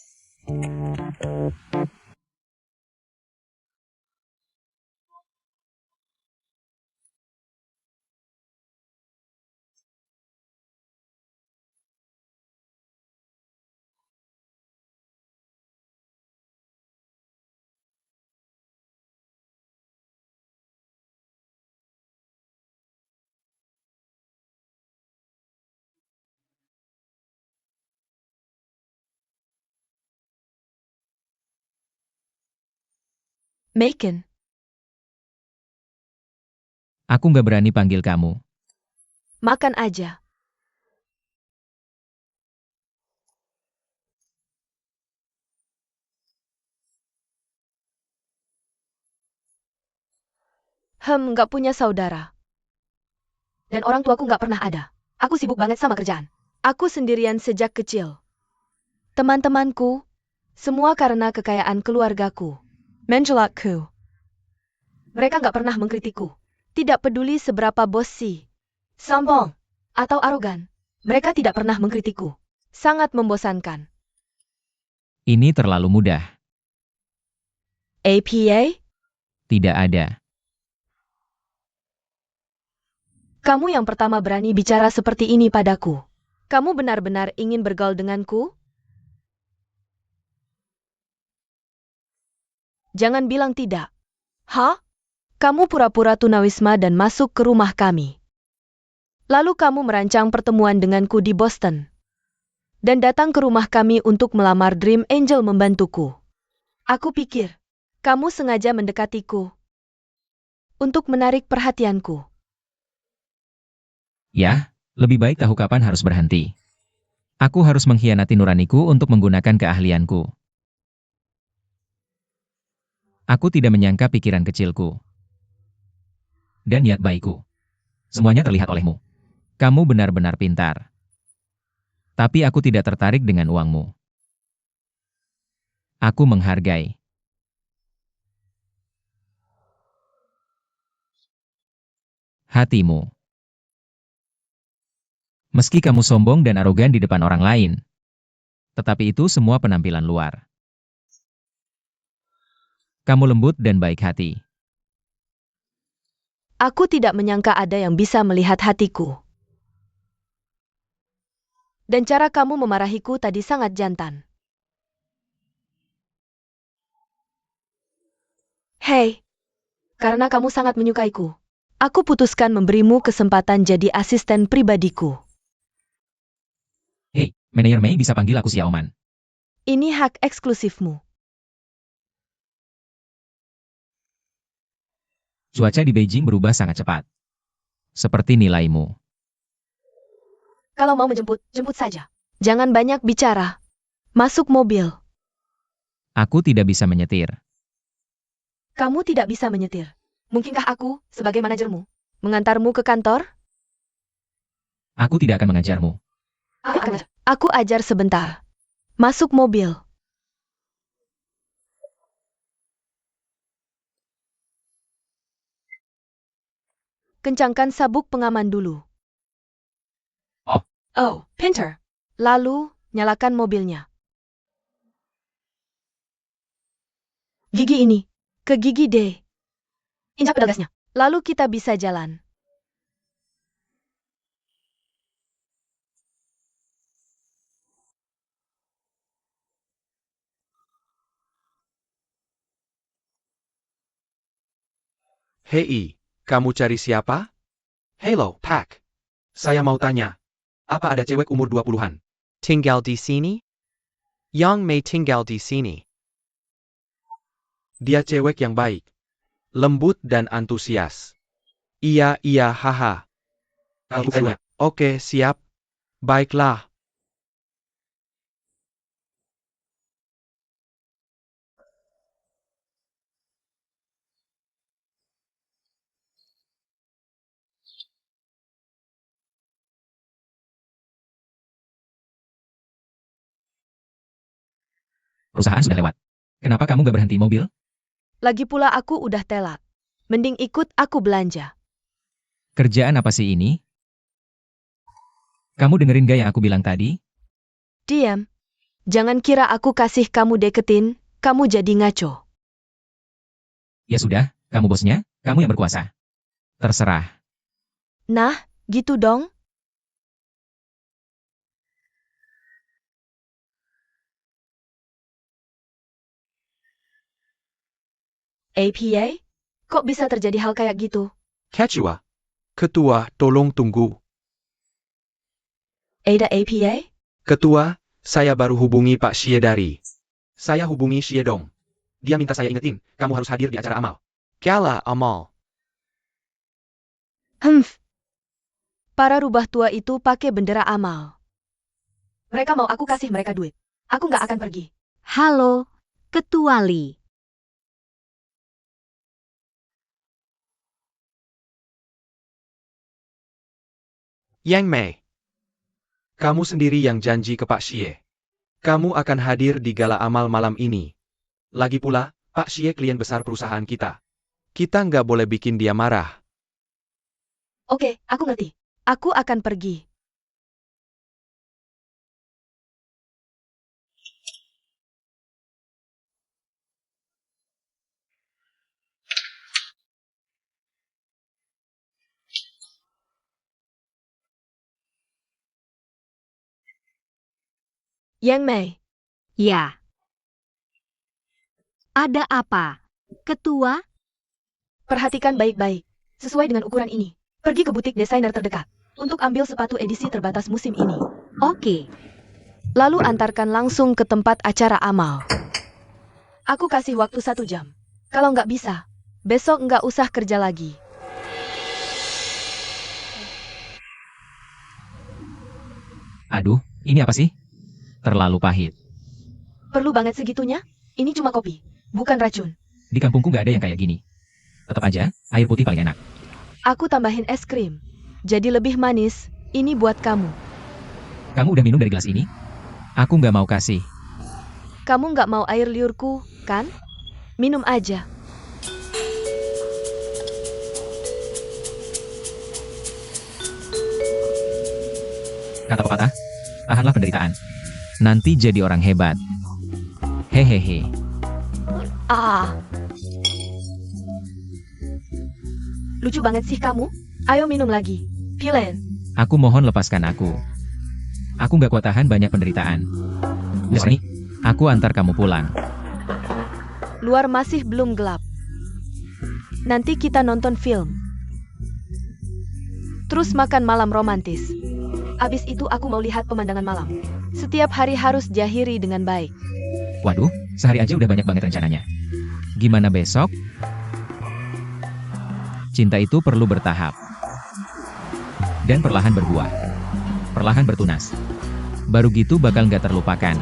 Macon. Aku nggak berani panggil kamu. Makan aja. Nggak punya saudara. Dan orang tuaku nggak pernah ada. Aku sibuk banget sama kerjaan. Aku sendirian sejak kecil. Teman-temanku, semua karena kekayaan keluargaku. Menjelakku. Mereka nggak pernah mengkritikku. Tidak peduli seberapa bosi, sombong, atau arogan. Mereka tidak pernah mengkritikku. Sangat membosankan. Ini terlalu mudah. APA? Tidak ada. Kamu yang pertama berani bicara seperti ini padaku. Kamu benar-benar ingin bergaul denganku? Jangan bilang tidak. Hah? Kamu pura-pura tunawisma dan masuk ke rumah kami. Lalu kamu merancang pertemuan denganku di Boston. Dan datang ke rumah kami untuk melamar Dream Angel membantuku. Aku pikir, kamu sengaja mendekatiku. Untuk menarik perhatianku. Ya, lebih baik tahu kapan harus berhenti. Aku harus mengkhianati nuraniku untuk menggunakan keahlianku. Aku tidak menyangka pikiran kecilku. Dan niat baikku. Semuanya terlihat olehmu. Kamu benar-benar pintar. Tapi aku tidak tertarik dengan uangmu. Aku menghargai hatimu. Meski kamu sombong dan arogan di depan orang lain, tetapi itu semua penampilan luar. Kamu lembut dan baik hati. Aku tidak menyangka ada yang bisa melihat hatiku. Dan cara kamu memarahiku tadi sangat jantan. Hei, karena kamu sangat menyukaiku, aku putuskan memberimu kesempatan jadi asisten pribadiku. Hei, manajer Mei bisa panggil aku Xiaoman. Ini hak eksklusifmu. Cuaca di Beijing berubah sangat cepat. Seperti nilaimu. Kalau mau menjemput, jemput saja. Jangan banyak bicara. Masuk mobil. Aku tidak bisa menyetir. Kamu tidak bisa menyetir. Mungkinkah aku, sebagai manajermu, mengantarmu ke kantor? Aku tidak akan mengajarmu. Aku ajar sebentar. Masuk mobil. Kencangkan sabuk pengaman dulu. Oh, pinter. Lalu, nyalakan mobilnya. Gigi ini. Ke gigi D. Injak pedal gasnya. Lalu kita bisa jalan. Hei, kamu cari siapa? Hello, Pak. Saya mau tanya. Apa ada cewek umur 20-an? Tinggal di sini? Yang may tinggal di sini. Dia cewek yang baik. Lembut dan antusias. Iya, haha. Aku tanya. Oke, siap. Baiklah. Perusahaan sudah lewat. Kenapa kamu gak berhenti mobil? Lagi pula aku udah telat. Mending ikut aku belanja. Kerjaan apa sih ini? Kamu dengerin gak yang aku bilang tadi? Diam. Jangan kira aku kasih kamu deketin, kamu jadi ngaco. Ya sudah, kamu bosnya, kamu yang berkuasa. Terserah. Nah, gitu dong. APA? Kok bisa terjadi hal kayak gitu? Ketua. Ketua, tolong tunggu. Ada APA? Ketua, saya baru hubungi Pak Xie dari. Saya hubungi Xie dong. Dia minta saya ingetin, kamu harus hadir di acara amal. Gala amal. Para rubah tua itu pakai bendera amal. Mereka mau aku kasih mereka duit. Aku nggak akan pergi. Halo, Ketua Lee. Yang Mei. Kamu sendiri yang janji ke Pak Xie. Kamu akan hadir di gala amal malam ini. Lagi pula, Pak Xie klien besar perusahaan kita. Kita nggak boleh bikin dia marah. Oke, aku ngerti. Aku akan pergi. Yang Mei, Ya. Ada apa? Ketua? perhatikan baik-baik. Sesuai dengan ukuran ini. Pergi ke butik desainer terdekat. Untuk ambil sepatu edisi terbatas musim ini. Oke. Lalu antarkan langsung ke tempat acara amal. Aku kasih waktu 1 jam. Kalau nggak bisa, besok nggak usah kerja lagi. Aduh, ini apa sih? Terlalu pahit. Perlu banget segitunya? Ini cuma kopi, bukan racun. Di kampungku gak ada yang kayak gini. Tetap aja, air putih paling enak. Aku tambahin es krim. Jadi lebih manis, ini buat kamu. Kamu udah minum dari gelas ini? Aku gak mau kasih. Kamu nggak mau air liurku, kan? Minum aja. Kata pepatah, tahanlah penderitaan. Nanti jadi orang hebat. Hehehe. Ah. Lucu banget sih kamu. Ayo minum lagi. Villain. Aku mohon lepaskan aku. Aku gak kuat tahan banyak penderitaan. Udah sini, aku antar kamu pulang. Luar masih belum gelap. Nanti kita nonton film. Terus makan malam romantis. Abis itu aku mau lihat pemandangan malam. Setiap hari harus diakhiri dengan baik. Waduh, sehari aja udah banyak banget rencananya. Gimana besok? Cinta itu perlu bertahap. Dan perlahan berbuah. Perlahan bertunas. Baru gitu bakal nggak terlupakan.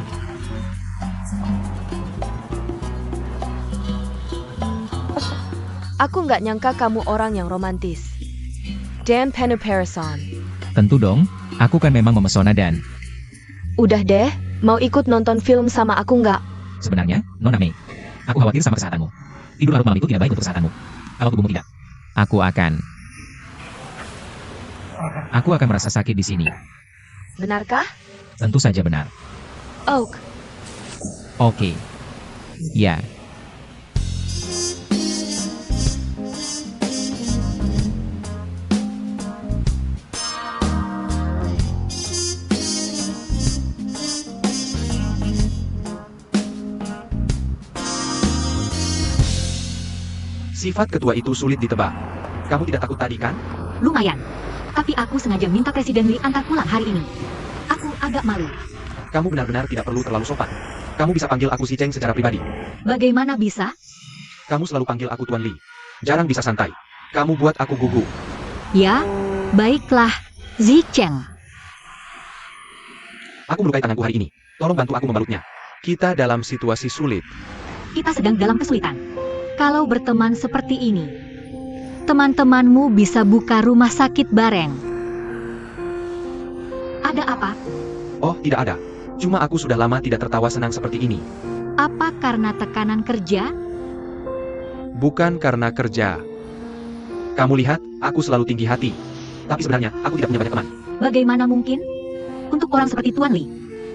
Aku nggak nyangka kamu orang yang romantis. Dan Penny-Person. Tentu dong, aku kan memang memesona dan... Udah deh, mau ikut nonton film sama aku nggak? Sebenarnya, Nona Mei, aku khawatir sama kesehatanmu. Tidur larut malam itu tidak baik untuk kesehatanmu. Kalau tubuhmu tidak, aku akan merasa sakit di sini. Benarkah? Tentu saja benar. Oak. Oke. Ya. Sifat ketua itu sulit ditebak. Kamu tidak takut tadi kan? Lumayan. Tapi aku sengaja minta Presiden Lee antar pulang hari ini. Aku agak malu. Kamu benar-benar tidak perlu terlalu sopan. Kamu bisa panggil aku si Cheng secara pribadi. Bagaimana bisa? Kamu selalu panggil aku Tuan Lee. Jarang bisa santai. Kamu buat aku gugup. Ya, baiklah, Zicheng. Aku melukai tanganku hari ini. Tolong bantu aku membalutnya. Kita dalam situasi sulit. Kita sedang dalam kesulitan. Kalau berteman seperti ini, teman-temanmu bisa buka rumah sakit bareng. Ada apa? Oh, tidak ada. Cuma aku sudah lama tidak tertawa senang seperti ini. Apa karena tekanan kerja? Bukan karena kerja. Kamu lihat, aku selalu tinggi hati. Tapi sebenarnya, aku tidak punya banyak teman. Bagaimana mungkin? Untuk orang seperti Tuan Lee,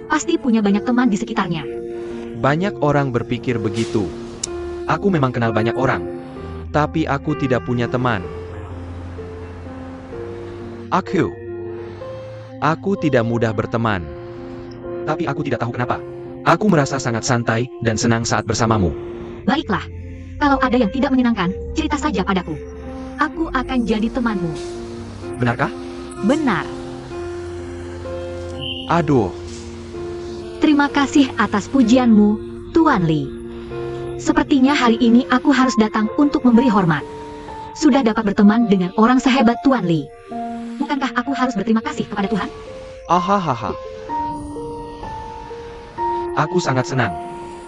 pasti punya banyak teman di sekitarnya. Banyak orang berpikir begitu. Aku memang kenal banyak orang. Tapi aku tidak punya teman. Aku tidak mudah berteman. Tapi aku tidak tahu kenapa. Aku merasa sangat santai dan senang saat bersamamu. Baiklah, kalau ada yang tidak menyenangkan, cerita saja padaku. Aku akan jadi temanmu. Benarkah? Benar. Aduh, Terima kasih atas pujianmu, Tuan Lee. Sepertinya hari ini aku harus datang untuk memberi hormat. Sudah dapat berteman dengan orang sehebat Tuan Lee. Bukankah aku harus berterima kasih kepada Tuhan? ahahaha. Aku sangat senang.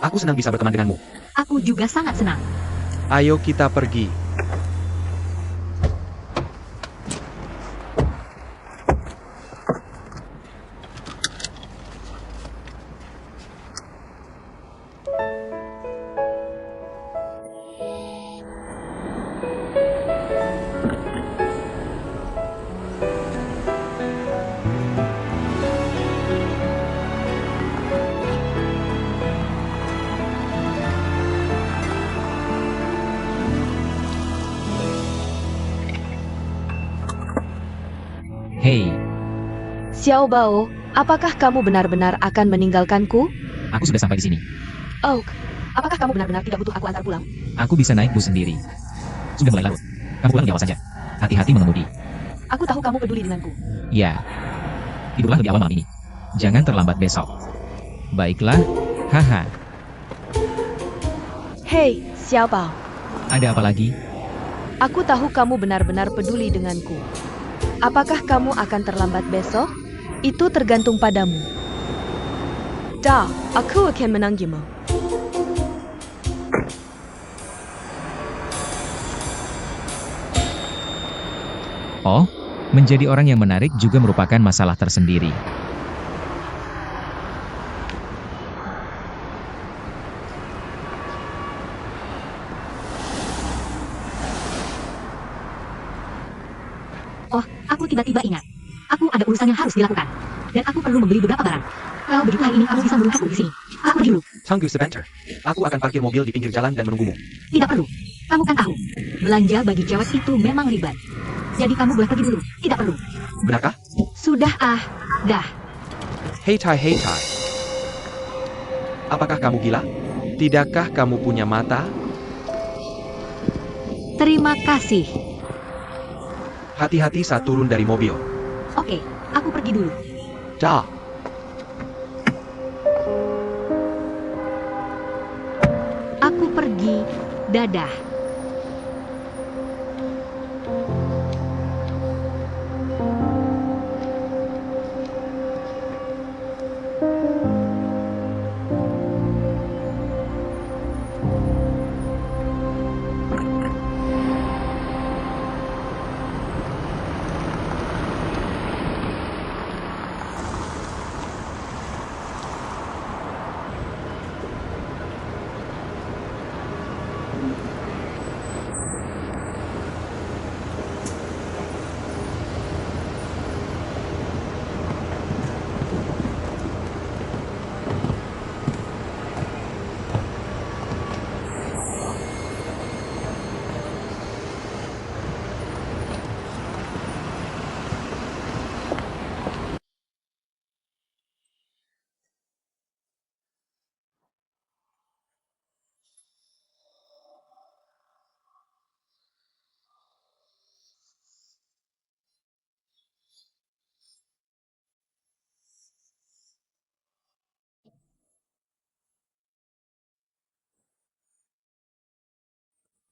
Aku senang bisa berteman denganmu. Aku juga sangat senang. Ayo kita pergi. Hei, Xiao Bao, apakah kamu benar-benar akan meninggalkanku? aku sudah sampai di sini. Oak, apakah kamu benar-benar tidak butuh aku antar pulang? Aku bisa naik bus sendiri. Sudah mulai larut. Kamu pulang di awal saja. Hati-hati mengemudi. Aku tahu kamu peduli denganku. Ya. Tidurlah lebih awal malam ini. Jangan terlambat besok. Baiklah. Haha. Hei, Xiao Bao. Ada apa lagi? Aku tahu kamu benar-benar peduli denganku. Apakah kamu akan terlambat besok? Itu tergantung padamu. Dah, aku akan menanggimu. Oh, menjadi orang yang menarik juga merupakan masalah tersendiri. Oh, aku tiba-tiba ingat. Aku ada urusan yang harus dilakukan. Dan aku perlu membeli beberapa barang. Kalau begitu hari ini kamu bisa menungguku di sini. Aku pergi dulu. Tunggu sebentar. Aku akan parkir mobil di pinggir jalan dan menunggumu. Tidak perlu. Kamu kan tahu. Belanja bagi cewek itu memang ribet. Jadi kamu boleh pergi dulu. Tidak perlu. Benarkah? Sudah dah. Hei Tai. Apakah kamu gila? Tidakkah kamu punya mata? Terima kasih. Hati-hati saat turun dari mobil. Oke, aku pergi dulu. Dah. Aku pergi. Dadah.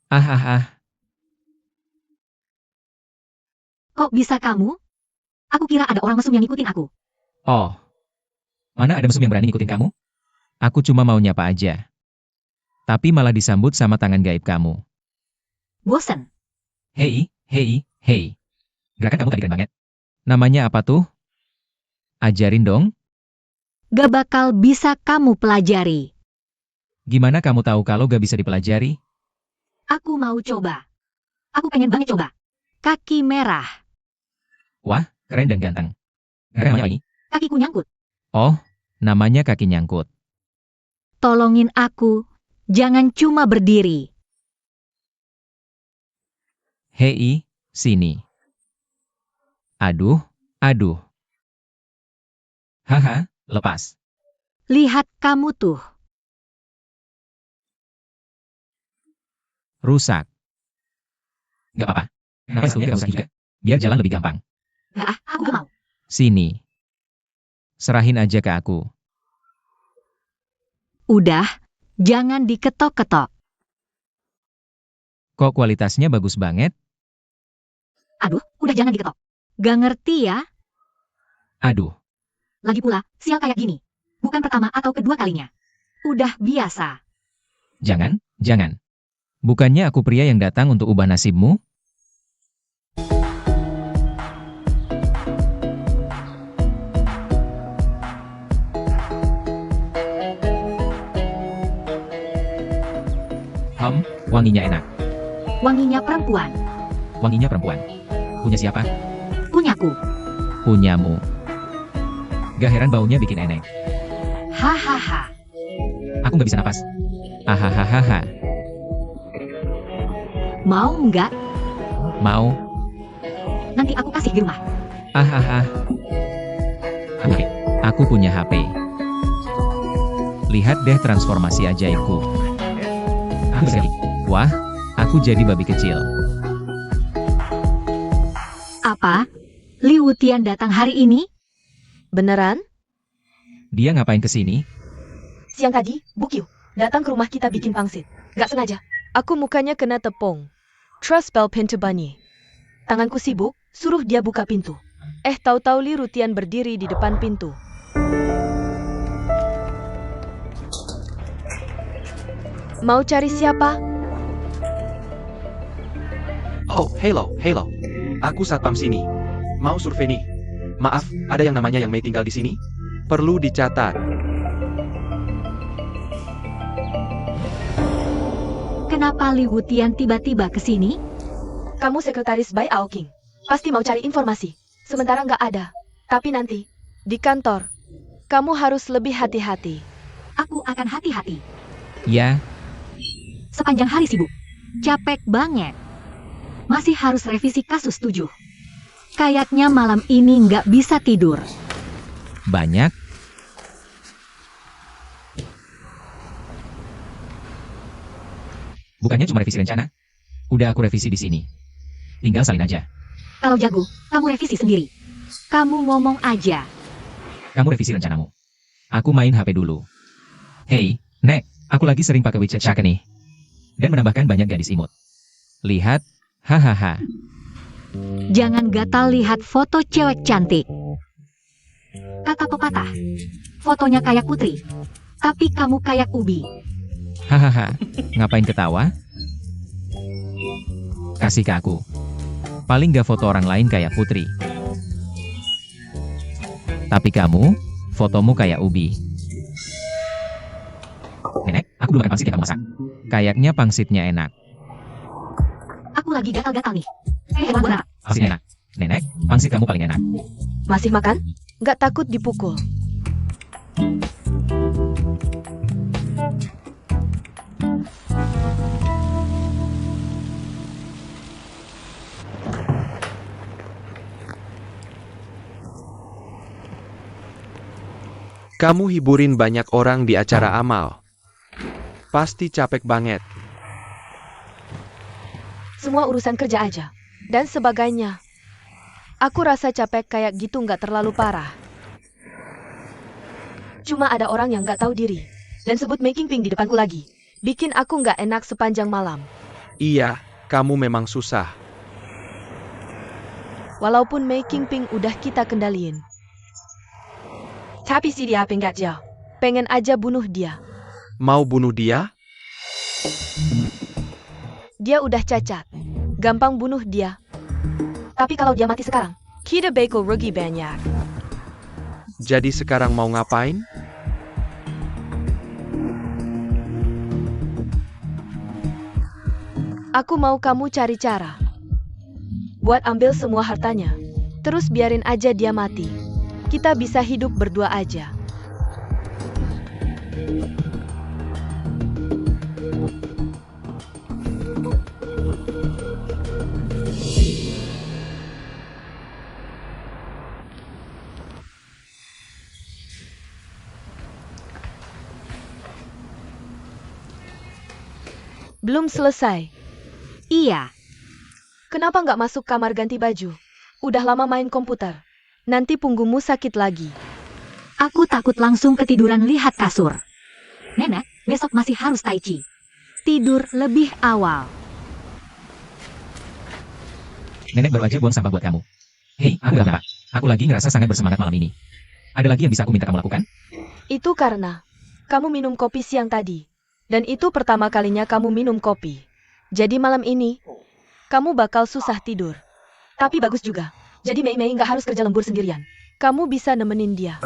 Ah ah ah, Kok bisa kamu? Aku kira ada orang mesum yang ngikutin aku. oh. Mana ada mesum yang berani ngikutin kamu? Aku cuma mau nyapa aja. Tapi malah disambut sama tangan gaib kamu. Bosen. Hei, hei, hei. Gerakan kamu tadi keren banget. Namanya apa tuh? Ajarin dong. Gak bakal bisa kamu pelajari. Gimana kamu tahu kalau gak bisa dipelajari? Aku mau coba. Aku pengen banget coba. Kaki merah. Wah, keren dan ganteng. Gerakan namanya apa ini? Kakiku nyangkut. Oh, namanya kaki nyangkut. Tolongin aku. Jangan cuma berdiri. Hei, sini. Aduh, aduh. Haha, lepas. Lihat kamu tuh. Rusak. Gak apa-apa. Kenapa sebelumnya gak usah juga? Biar jalan lebih gampang. Gak aku gak mau. Sini. Serahin aja ke aku. Udah, jangan diketok-ketok. Kok kualitasnya bagus banget? Aduh, udah jangan diketok. Gak ngerti ya? Aduh, Lagi pula, sial kayak gini. Bukan pertama atau kedua kalinya. Udah biasa. jangan, jangan. Bukannya aku pria yang datang untuk ubah nasibmu? Wanginya enak. Wanginya perempuan. Wanginya perempuan. Punya siapa? Punyaku. Punyamu. Gak heran baunya bikin enek. Hahaha. Aku gak bisa napas. Ahahaha. Mau nggak? Mau. Nanti aku kasih di rumah. Ahaha. Oke, aku punya HP. Lihat deh transformasi ajaibku. Aku bisa jadi. Wah, aku jadi babi kecil. Apa? Liu Tian datang hari ini? Beneran? Dia ngapain kesini? Siang tadi, Bukyu datang ke rumah kita bikin pangsit. Gak sengaja. Aku mukanya kena tepung. Trust bell pintu bunyi. Tanganku sibuk, suruh dia buka pintu. Tahu-tahu Li Rutian berdiri di depan pintu. Mau cari siapa? Oh, hello, hello. Aku satpam sini. Mau survei nih. Maaf, ada yang namanya Yang Mei tinggal di sini? Perlu dicatat. Kenapa Liu Tian tiba-tiba ke sini? Kamu sekretaris Bai Aoking. Pasti mau cari informasi. Sementara nggak ada. Tapi nanti, di kantor, kamu harus lebih hati-hati. Aku akan hati-hati. Ya, Sepanjang hari sibuk. Capek banget. Masih harus revisi kasus 7. Kayaknya malam ini nggak bisa tidur. banyak. Bukannya cuma revisi rencana. Udah aku revisi di sini. Tinggal salin aja. Kalau jago, kamu revisi sendiri. Kamu ngomong aja. Kamu revisi rencanamu. Aku main HP dulu. Hei, Nek, aku lagi sering pakai WeChat Shaka nih. Dan menambahkan banyak gadis imut. Lihat, hahaha. Jangan gatal lihat foto cewek cantik. Kata pepatah, fotonya kayak putri, tapi kamu kayak ubi. Hahaha, ngapain ketawa? Kasih ke aku. Paling gak foto orang lain kayak putri. Tapi kamu, fotomu kayak ubi. Nenek, aku belum makan pangsit yang kamu masak. Kayaknya pangsitnya enak. Aku lagi gatal-gatal nih. Hebat banget. Pangsit enak. Nenek, pangsit kamu paling enak. Masih makan? Nggak takut dipukul. Kamu hiburin banyak orang di acara amal. Pasti capek banget. Semua urusan kerja aja. Dan sebagainya. Aku rasa capek kayak gitu nggak terlalu parah. Cuma ada orang yang nggak tahu diri. Dan sebut making pink di depanku lagi. Bikin aku nggak enak sepanjang malam. Iya, kamu memang susah. Walaupun Mei Qingping udah kita kendaliin. Tapi si dia nggak jauh. Pengen aja bunuh dia. Mau bunuh dia? Dia udah cacat. Gampang bunuh dia. Tapi kalau dia mati sekarang, kita bakal rugi banyak. Jadi sekarang mau ngapain? Aku mau kamu cari cara. Buat ambil semua hartanya. Terus biarin aja dia mati. Kita bisa hidup berdua aja. Belum selesai. Iya, Kenapa nggak masuk kamar ganti baju? Udah lama main komputer. Nanti punggungmu sakit lagi. aku takut langsung ketiduran lihat kasur. Nenek, besok masih harus tai chi. Tidur lebih awal. Nenek baru aja buang sampah buat kamu. Hei, aku gak apa. Aku lagi ngerasa sangat bersemangat malam ini. Ada lagi yang bisa aku minta kamu lakukan? Itu karena kamu minum kopi siang tadi. Dan itu pertama kalinya kamu minum kopi. Jadi malam ini, kamu bakal susah tidur. Tapi bagus juga. Jadi Mei Mei nggak harus kerja lembur sendirian. Kamu bisa nemenin dia.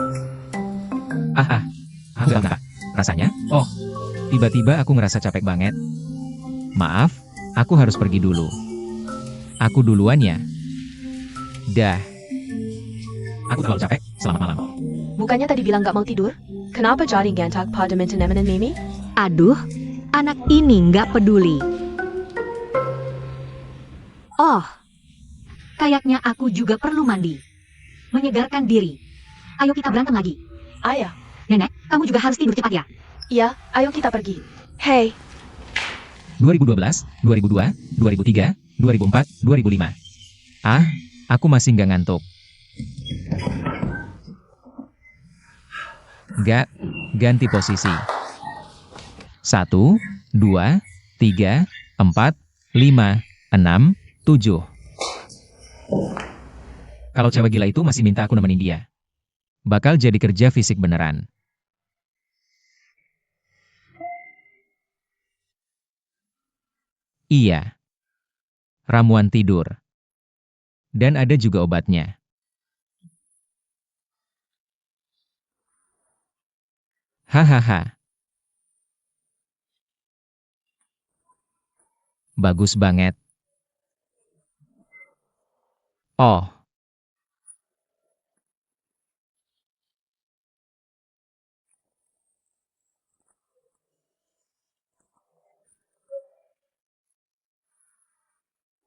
Enggak. Rasanya? Oh, tiba-tiba aku ngerasa capek banget. Maaf, aku harus pergi dulu. Aku duluan ya. Dah. Aku terlalu capek, selamat malam. Bukannya tadi bilang nggak mau tidur? Kenapa jadi gantak pada nemenin Mimi? Aduh, anak ini nggak peduli. Oh, kayaknya aku juga perlu mandi. Menyegarkan diri. Ayo kita berantem lagi. Ayah. Nenek, kamu juga harus tidur cepat ya. Iya, ayo kita pergi. Hey, 2012, 2002, 2003, 2004, 2005. Aku masih nggak ngantuk. Ganti posisi. 1, 2, 3, 4, 5, 6, 7. Kalau cewek gila itu masih minta aku nemenin dia, bakal jadi kerja fisik beneran. Iya. Ramuan tidur. Dan ada juga obatnya. Hahaha. Bagus banget. Oh.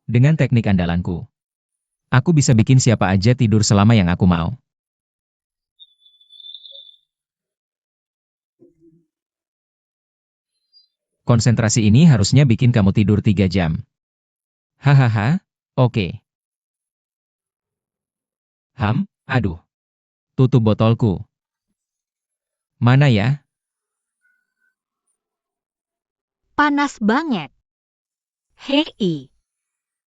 Dengan teknik andalanku, aku bisa bikin siapa aja tidur selama yang aku mau. Konsentrasi ini harusnya bikin kamu tidur 3 jam. Hahaha, oke. Aduh. Tutup botolku. Mana ya? Panas banget. Hei,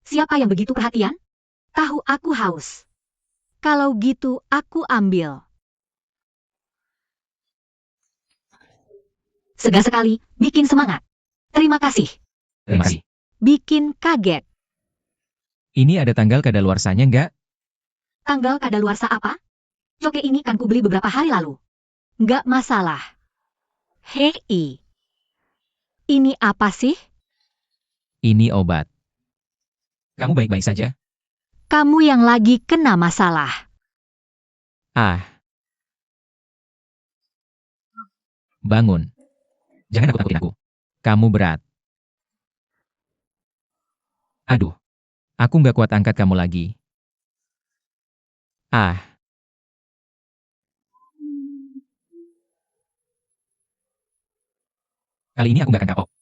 siapa yang begitu perhatian? Tahu aku haus. Kalau gitu aku ambil. Segar sekali, bikin semangat. Terima kasih. Terima kasih. Bikin kaget. Ini ada tanggal kadaluarsanya nggak? Tanggal kadaluarsa apa? Joke ini kan kubeli beberapa hari lalu. Nggak masalah. Hei. Ini apa sih? Ini obat. Kamu baik-baik saja? Kamu yang lagi kena masalah. Bangun. Jangan nakut-nakutin aku. Kamu berat. Aduh. Aku nggak kuat angkat kamu lagi. Kali ini aku nggak akan kapok.